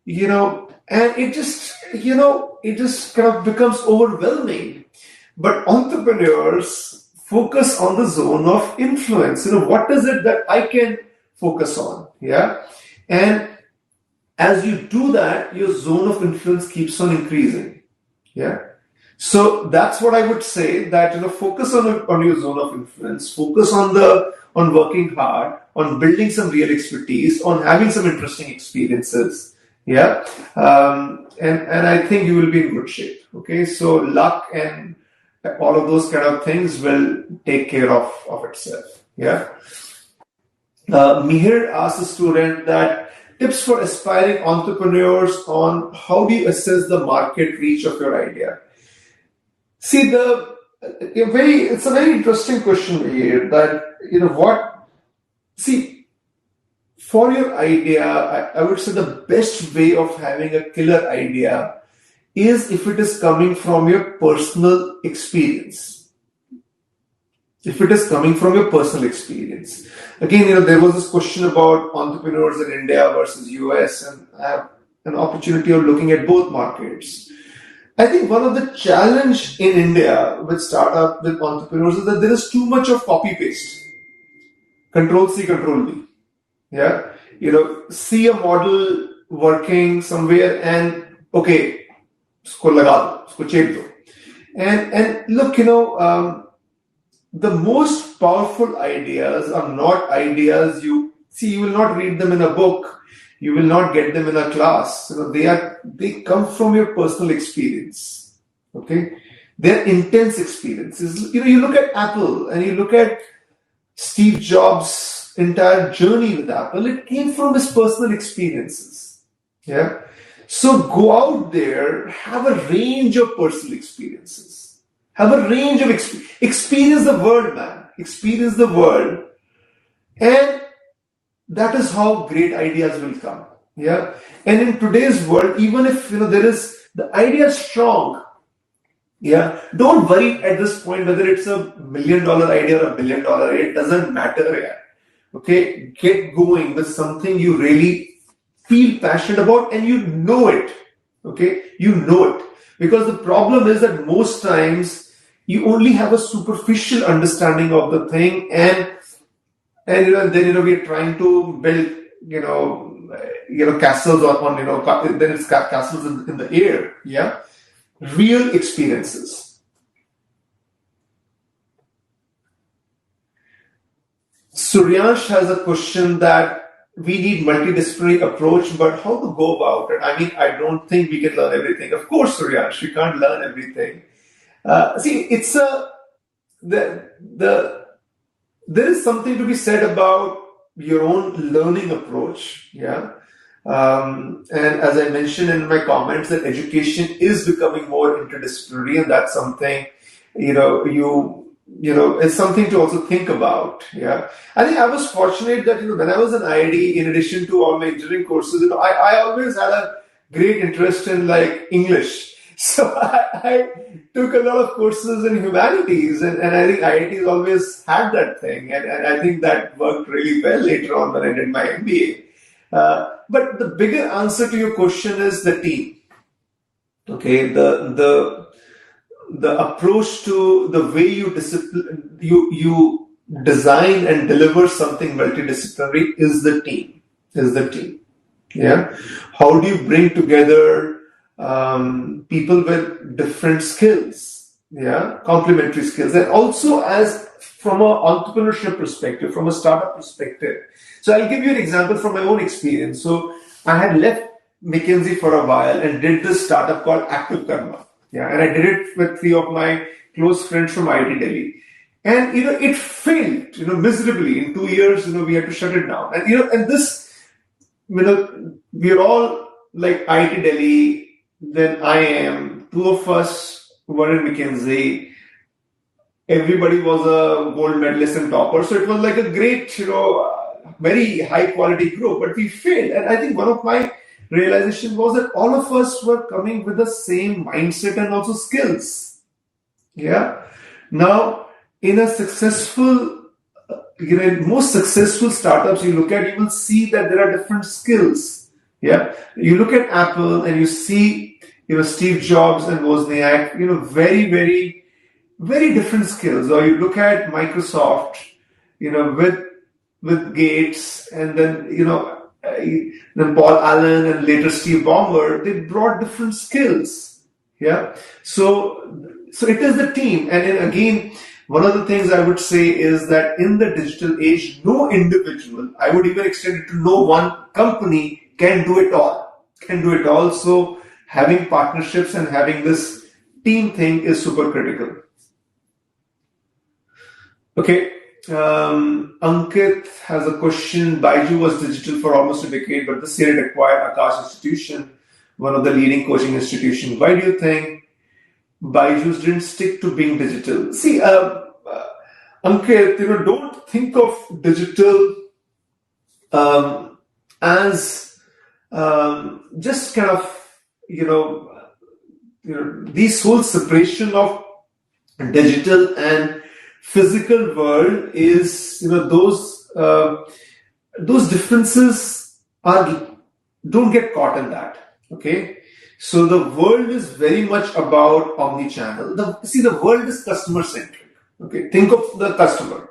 and it just kind of becomes overwhelming. But entrepreneurs focus on the zone of influence. What is it that I can focus on? Yeah. And as you do that, your zone of influence keeps on increasing. Yeah. So that's what I would say, that, focus on your zone of influence, focus on working hard, on building some real expertise, on having some interesting experiences. Yeah. And I think you will be in good shape. Okay. So luck and all of those kind of things will take care of itself. Yeah. Mihir asked a student that tips for aspiring entrepreneurs on how do you assess the market reach of your idea. See, the it's a very interesting question here. See, for your idea, I would say the best way of having a killer idea is if it is coming from your personal experience. If it is coming from your personal experience. Again, there was this question about entrepreneurs in India versus US, and I have an opportunity of looking at both markets. I think one of the challenge in India with entrepreneurs is that there is too much of copy paste. Control C, Control V. Yeah. See a model working somewhere and okay, usko laga do, usko change do. And look, the most powerful ideas are not ideas you will not read them in a book, you will not get them in a class. They come from your personal experience. Okay, they're intense experiences. You look at Apple and you look at Steve Jobs' entire journey with Apple. It came from his personal experiences. Yeah, so go out there, have a range of personal experiences. Have a range of experience the world, man. Experience the world, and that is how great ideas will come. Yeah, and in today's world, even if there is the idea is strong, yeah, don't worry at this point whether it's $1 million idea or $1 billion idea. It doesn't matter. Yeah, okay, get going with something you really feel passionate about, and you know it. Okay, you know it, because the problem is that most times you only have a superficial understanding of the thing, and then we are trying to build castles on then it's castles in the air. Yeah, real experiences. Suryansh has a question that we need multidisciplinary approach, but how to go about it? I mean, I don't think we can learn everything. Of course, Suryansh, we can't learn everything. It's there is something to be said about your own learning approach. Yeah. And as I mentioned in my comments, that education is becoming more interdisciplinary, and that's something, it's something to also think about. Yeah. I think I was fortunate that, when I was in IIT, in addition to all my engineering courses, I always had a great interest in English. So I took a lot of courses in humanities, and I think IIT has always had that thing, and I think that worked really well later on when I did my MBA. But the bigger answer to your question is the team. Okay, the approach to the way you design and deliver something multidisciplinary is the team. Yeah, how do you bring together people with different skills, complementary skills, and also as from an entrepreneurship perspective, from a startup perspective. So I'll give you an example from my own experience. So I had left McKinsey for a while and did this startup called Active Karma. Yeah, and I did it with 3 of my close friends from IIT Delhi. And it failed, miserably. In 2 years, we had to shut it down. And and this, we're all like IIT Delhi. Then I am. 2 of us were in McKinsey. Everybody was a gold medalist and topper. So it was like a great, very high quality group. But we failed. And I think one of my realization was that all of us were coming with the same mindset and also skills. Yeah. Now, in a successful, most successful startups you look at, you will see that there are different skills. Yeah. You look at Apple and you see, Steve Jobs and Wozniak, very, very, very different skills. Or you look at Microsoft, with Gates, and then, then Paul Allen and later Steve Ballmer, they brought different skills. Yeah. So it is the team. And then again, one of the things I would say is that in the digital age, no individual, I would even extend it to no one company, can do it all. So having partnerships and having this team thing is super critical. Okay. Ankit has a question. Baiju was digital for almost a decade, but this year it acquired Akash Institution, one of the leading coaching institutions. Why do you think Byju's didn't stick to being digital. See, Ankit, don't think of digital as just kind of, this whole separation of digital and physical world is, those differences don't get caught in that. Okay, so the world is very much about omni-channel. The world is customer centric. Okay, think of the customer.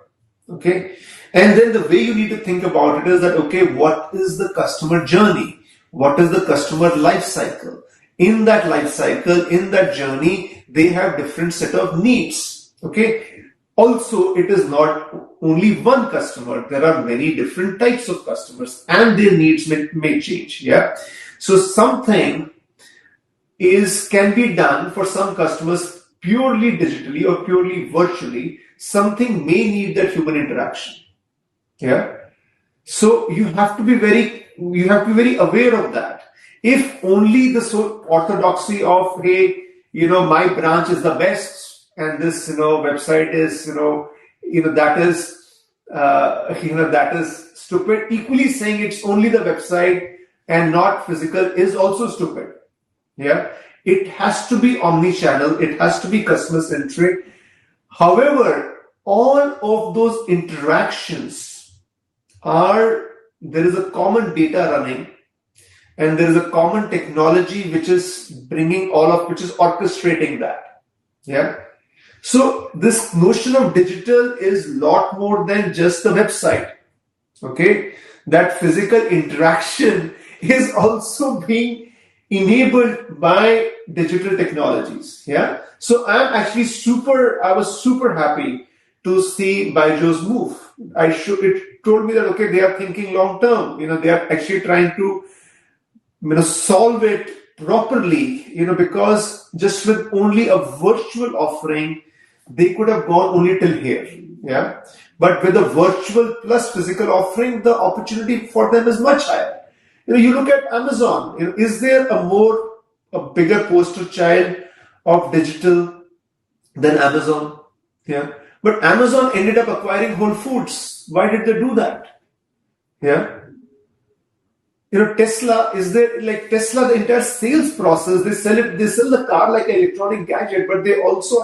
Okay, and then the way you need to think about it is that, okay, what is the customer journey? What is the customer life cycle? In that life cycle, in that journey, they have different set of needs. Okay, also it is not only one customer. There are many different types of customers, and their needs may change. Yeah, so something can be done for some customers purely digitally or purely virtually. Something may need that human interaction. Yeah, so you have to be very aware of that. If only the orthodoxy of, hey, my branch is the best, and this website is that is stupid. Equally saying it's only the website and not physical is also stupid. Yeah, it has to be omni-channel. It has to be customer centric. However, all of those interactions there is a common data running, and there is a common technology which is orchestrating that. Yeah. So this notion of digital is a lot more than just the website. Okay, that physical interaction is also being enabled by digital technologies. Yeah. So I was super happy to see Byju's move. It told me that, okay, they are thinking long term. They are actually trying to solve it properly. Because just with only a virtual offering, they could have gone only till here. Yeah. But with a virtual plus physical offering, the opportunity for them is much higher. You look at Amazon. Is there a bigger poster child of digital than Amazon? Yeah. But Amazon ended up acquiring Whole Foods. Why did they do that? Yeah. Tesla, the entire sales process, they sell the car like an electronic gadget, but they also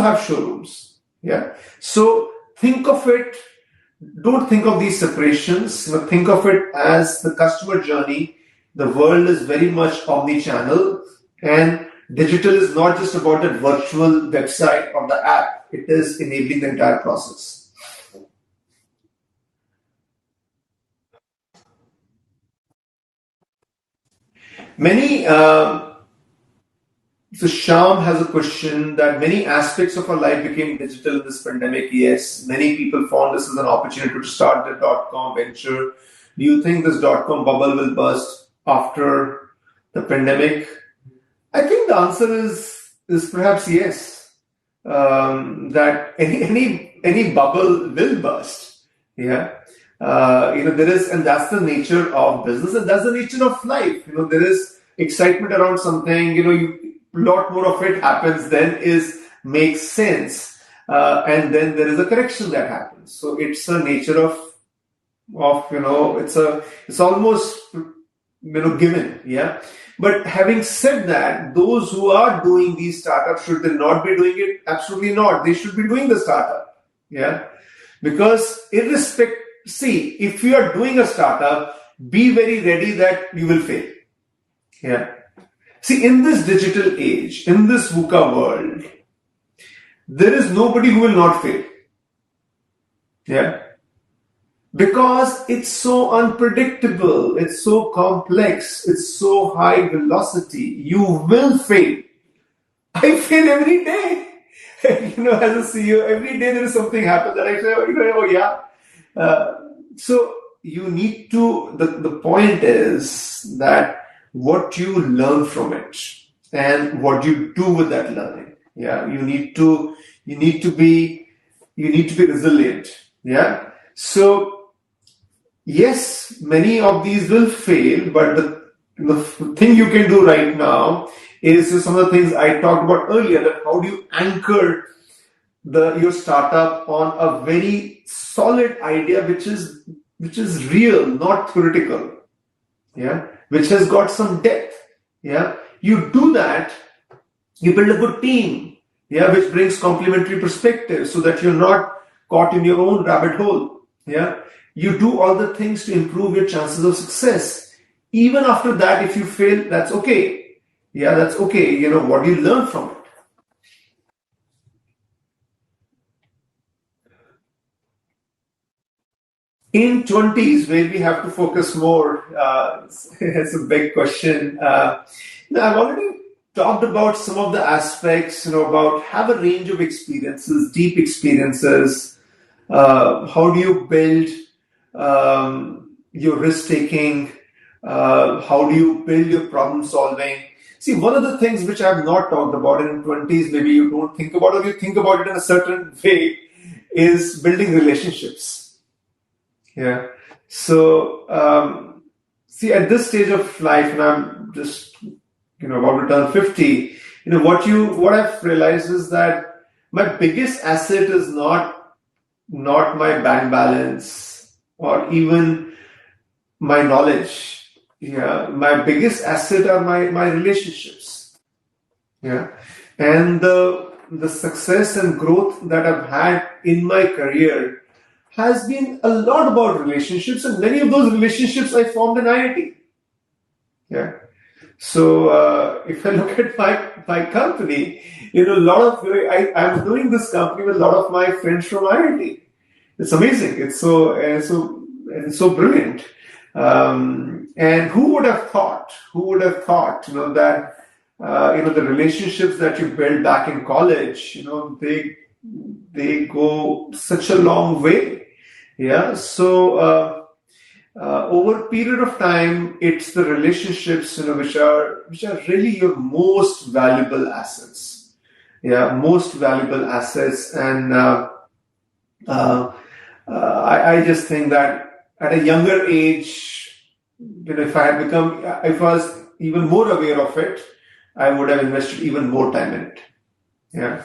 have showrooms. Yeah. So think of it, don't think of these separations, think of it as the customer journey. The world is very much omni-channel, and digital is not just about a virtual website or the app. It is enabling the entire process. So Sham has a question that many aspects of our life became digital in this pandemic. Yes, many people found this as an opportunity to start their .com venture. Do you think this .com bubble will burst after the pandemic? I think the answer is perhaps yes. That any bubble will burst. Yeah. There is, and that's the nature of business, and that's the nature of life. There is excitement around something. A lot more of it happens than makes sense, and then there is a correction that happens. So it's a nature of it's almost given. Yeah. But having said that, those who are doing these startups, should they not be doing it? Absolutely not. They should be doing the startup. Yeah. Because if you are doing a startup, be very ready that you will fail. Yeah. See, in this digital age, in this VUCA world, there is nobody who will not fail. Yeah. Because it's so unpredictable, it's so complex, it's so high velocity. You will fail. I fail every day. As a CEO, every day there is something happens that I say, oh yeah. So you need to, the point is that what you learn from it and what you do with that learning. Yeah. You need to be resilient. Yeah. So yes, many of these will fail, but the thing you can do right now is some of the things I talked about earlier, that how do you anchor your startup on a very solid idea which is real, not theoretical, yeah, which has got some depth. Yeah, you do that, you build a good team, yeah, which brings complementary perspectives so that you're not caught in your own rabbit hole. Yeah, you do all the things to improve your chances of success. Even after that, if you fail, that's okay. Yeah, that's okay. What do you learn from it? In 20s, where we have to focus more, it's a big question. I've already talked about some of the aspects, about have a range of experiences, deep experiences. How do you build your risk taking? How do you build your problem solving? See, one of the things which I've not talked about in 20s, maybe you don't think about, or you think about it in a certain way, is building relationships. Yeah. So, see, at this stage of life, and I'm just, about to turn 50, what I've realized is that my biggest asset is not my bank balance or even my knowledge. Yeah. My biggest asset are my relationships. Yeah. And the success and growth that I've had in my career has been a lot about relationships, and many of those relationships I formed in IIT. Yeah. So if I look at my company, a lot of I'm doing this company with a lot of my friends from IIT. It's amazing. It's so brilliant. And who would have thought? That the relationships that you build back in college, they go such a long way. Yeah. So over a period of time, it's the relationships, which are really your most valuable assets. Yeah, most valuable assets. And I just think that at a younger age, if I was even more aware of it, I would have invested even more time in it. Yeah.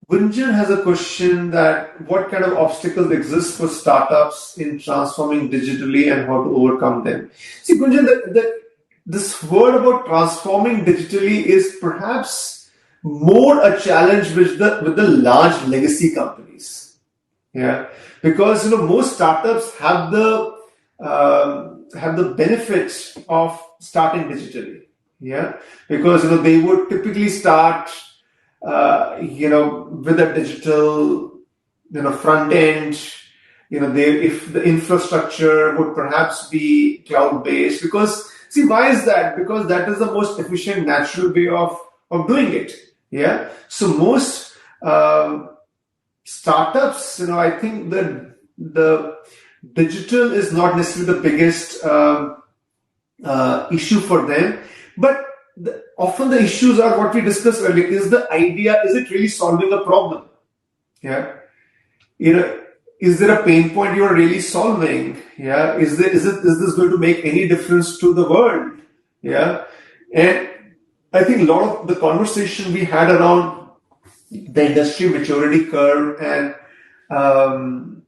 Gunjan has a question that what kind of obstacles exist for startups in transforming digitally and how to overcome them? See, Gunjan, this word about transforming digitally is perhaps more a challenge with the large legacy companies. Yeah, because most startups have the benefits of starting digitally. Yeah, because they would typically start with a digital, front end, if the infrastructure would perhaps be cloud based. Because see, why is that? Because that is the most efficient, natural way of doing it. Yeah. So most startups, I think the digital is not necessarily the biggest issue for them, but often the issues are what we discussed earlier. Is the idea, is it really solving a problem? Yeah. Is there a pain point you are really solving? Yeah. Is this going to make any difference to the world? Yeah. And I think a lot of the conversation we had around the industry maturity curve and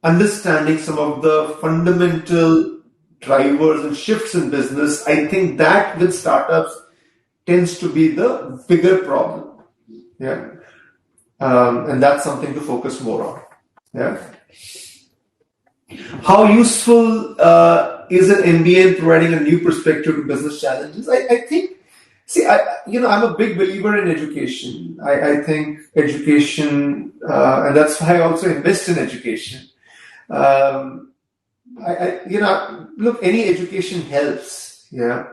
understanding some of the fundamental drivers and shifts in business, I think that with startups tends to be the bigger problem. Yeah. And that's something to focus more on. Yeah. How useful is an MBA in providing a new perspective to business challenges? I think, I'm a big believer in education. I think education, and that's why I also invest in education. Look, any education helps. Yeah.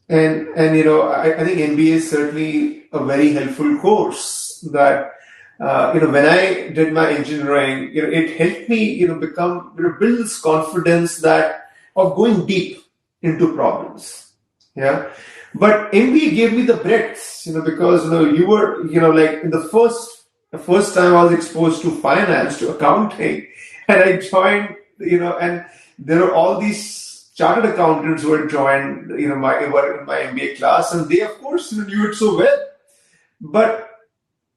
And I think MBA is certainly a very helpful course that, when I did my engineering, it helped me, build this confidence that of going deep into problems. Yeah. But MBA gave me the breadth, because, you were, like in the first the first time I was exposed to finance, to accounting, and I joined, and there are all these chartered accountants who had joined, were in my MBA class, and they, of course, knew it so well. But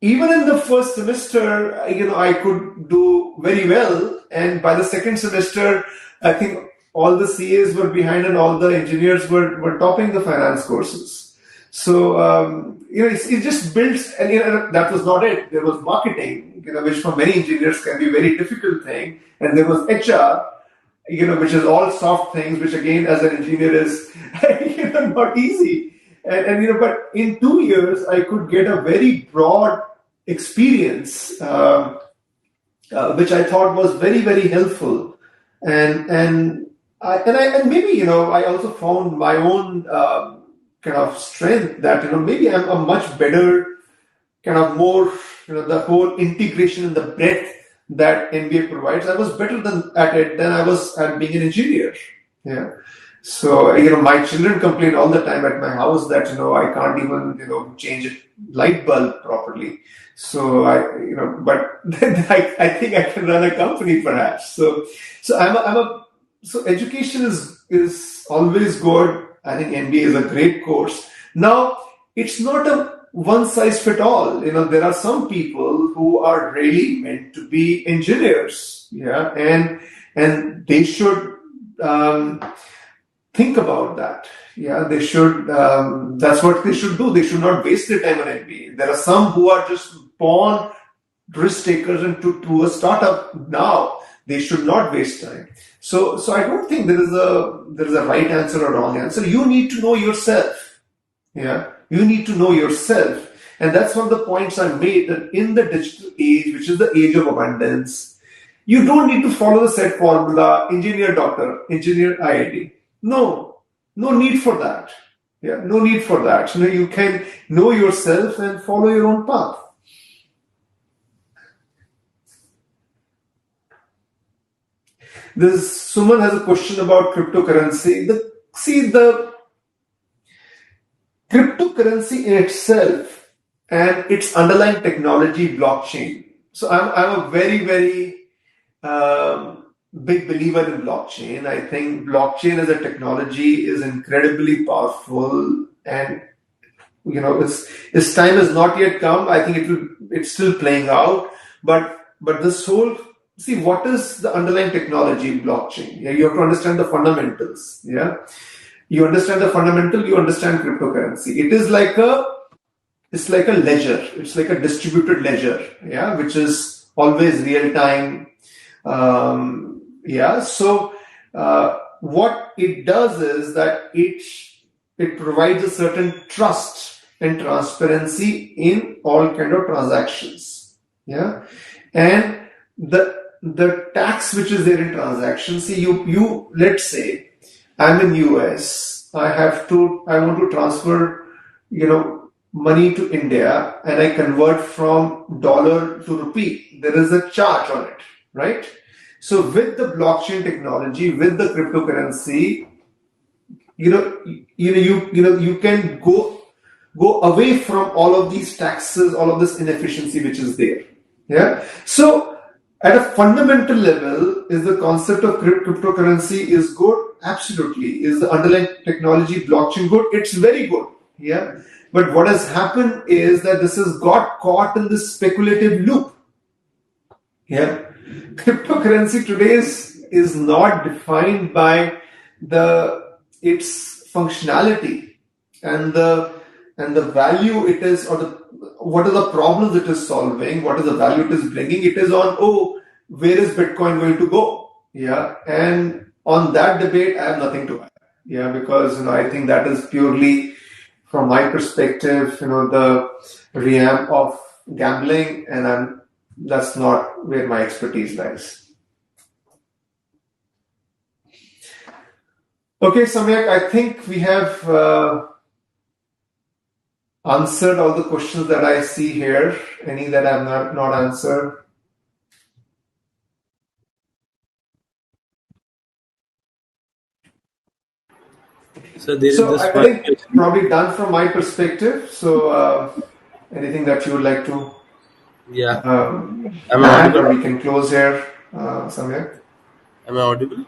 even in the first semester, I could do very well, and by the second semester, I think all the CAs were behind, and all the engineers were topping the finance courses. So it just builds, and that was not it. There was marketing, which for many engineers can be a very difficult thing, and there was HR, which is all soft things, which again, as an engineer, is not easy. But in 2 years, I could get a very broad experience, which I thought was very, very helpful, and maybe I also found my own kind of strength that maybe I'm a much better kind of more the whole integration and the breadth that MBA provides. I was better at it than I was at being an engineer. Yeah. So, my children complain all the time at my house that, I can't even, change a light bulb properly. So but I think I can run a company perhaps. So so education is always good. I think MBA is a great course. Now, it's not a one size fit all. There are some people who are really meant to be engineers. Yeah. And they should, think about that. Yeah, they should. That's what they should do. They should not waste their time on MBA. There are some who are just born risk takers and to a startup now. They should not waste time. So I don't think there is a right answer or wrong answer. You need to know yourself. Yeah, you need to know yourself, and that's one of the points I made, that in the digital age, which is the age of abundance, you don't need to follow the set formula: engineer, doctor, engineer, IIT. No need for that. Yeah, no need for that. You can know yourself and follow your own path. Someone has a question about cryptocurrency. The cryptocurrency in itself and its underlying technology, blockchain. So I'm a very, very big believer in blockchain. I think blockchain as a technology is incredibly powerful, and its time has not yet come. I think it's still playing out, but this whole, see, what is the underlying technology, blockchain? Yeah, you have to understand the fundamentals. Yeah, you understand the fundamental, you understand cryptocurrency. It's like a ledger. It's like a distributed ledger. Yeah, which is always real time. So what it does is that it provides a certain trust and transparency in all kind of transactions. Yeah, and the tax which is there in transactions. See, you let's say I'm in US. I want to transfer money to India, and I convert from dollar to rupee. There is a charge on it, right? So with the blockchain technology, with the cryptocurrency, you can go away from all of these taxes, all of this inefficiency which is there. Yeah. So at a fundamental level, is the concept of cryptocurrency is good? Absolutely. Is the underlying technology, blockchain, good? It's very good. Yeah. But what has happened is that this has got caught in this speculative loop. Yeah. Cryptocurrency today is not defined by its functionality and the value it is, or what are the problems it is solving, what is the value it is bringing. It is on, where is Bitcoin going to go? Yeah. And on that debate, I have nothing to add. Yeah, because I think that is purely, from my perspective, the realm of gambling, and that's not where my expertise lies. Okay, Samyak, I think we have answered all the questions that I see here. Any that I have not answered? So there is this I think it's probably done from my perspective. So anything that you would like to? Yeah. Am I And audible? we can close here, Samyak. Am I audible?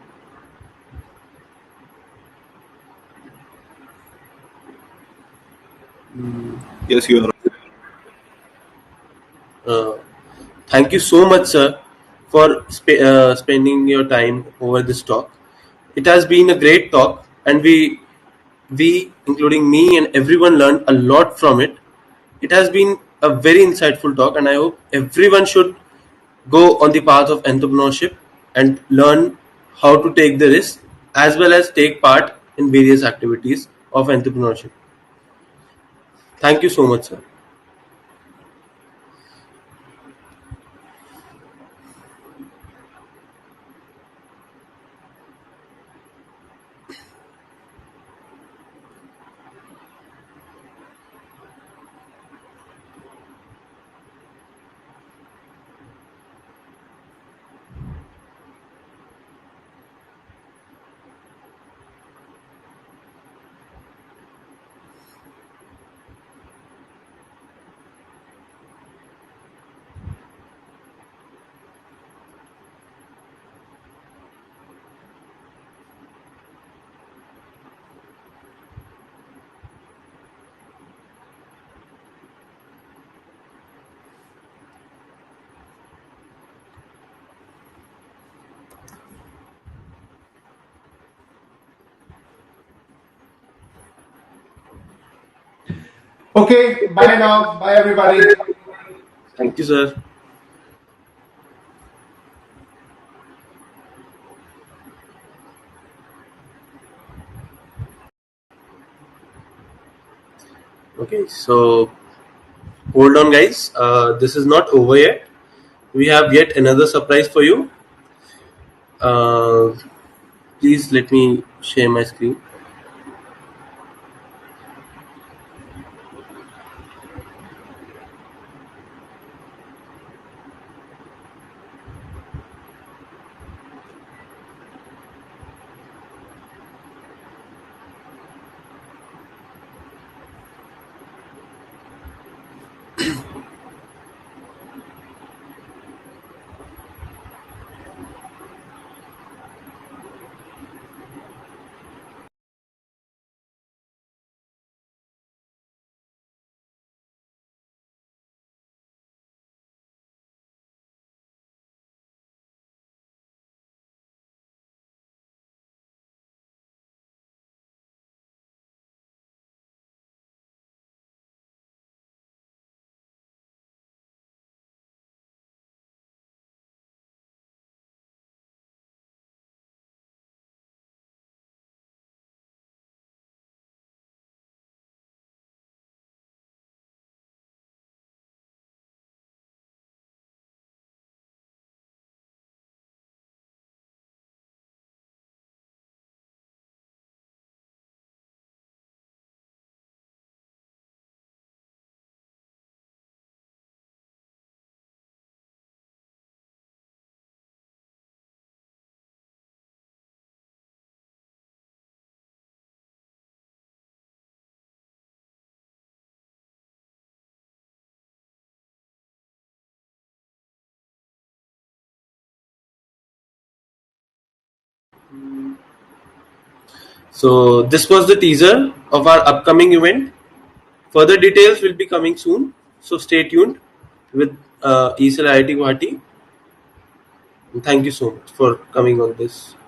Yes, you are. Uh, Thank you so much, sir, for spending your time over this talk. It has been a great talk, and we, including me and everyone, learned a lot from it. It has been a very insightful talk, and I hope everyone should go on the path of entrepreneurship and learn how to take the risk as well as take part in various activities of entrepreneurship. Thank you so much, sir. Okay, bye now. Bye, everybody. Thank you, sir. Okay, so hold on, guys. This is not over yet. We have yet another surprise for you. Uh, Please let me share my screen. So this was the teaser of our upcoming event. Further details will be coming soon. So stay tuned with ESL IIT Guwahati. And thank you so much for coming on this.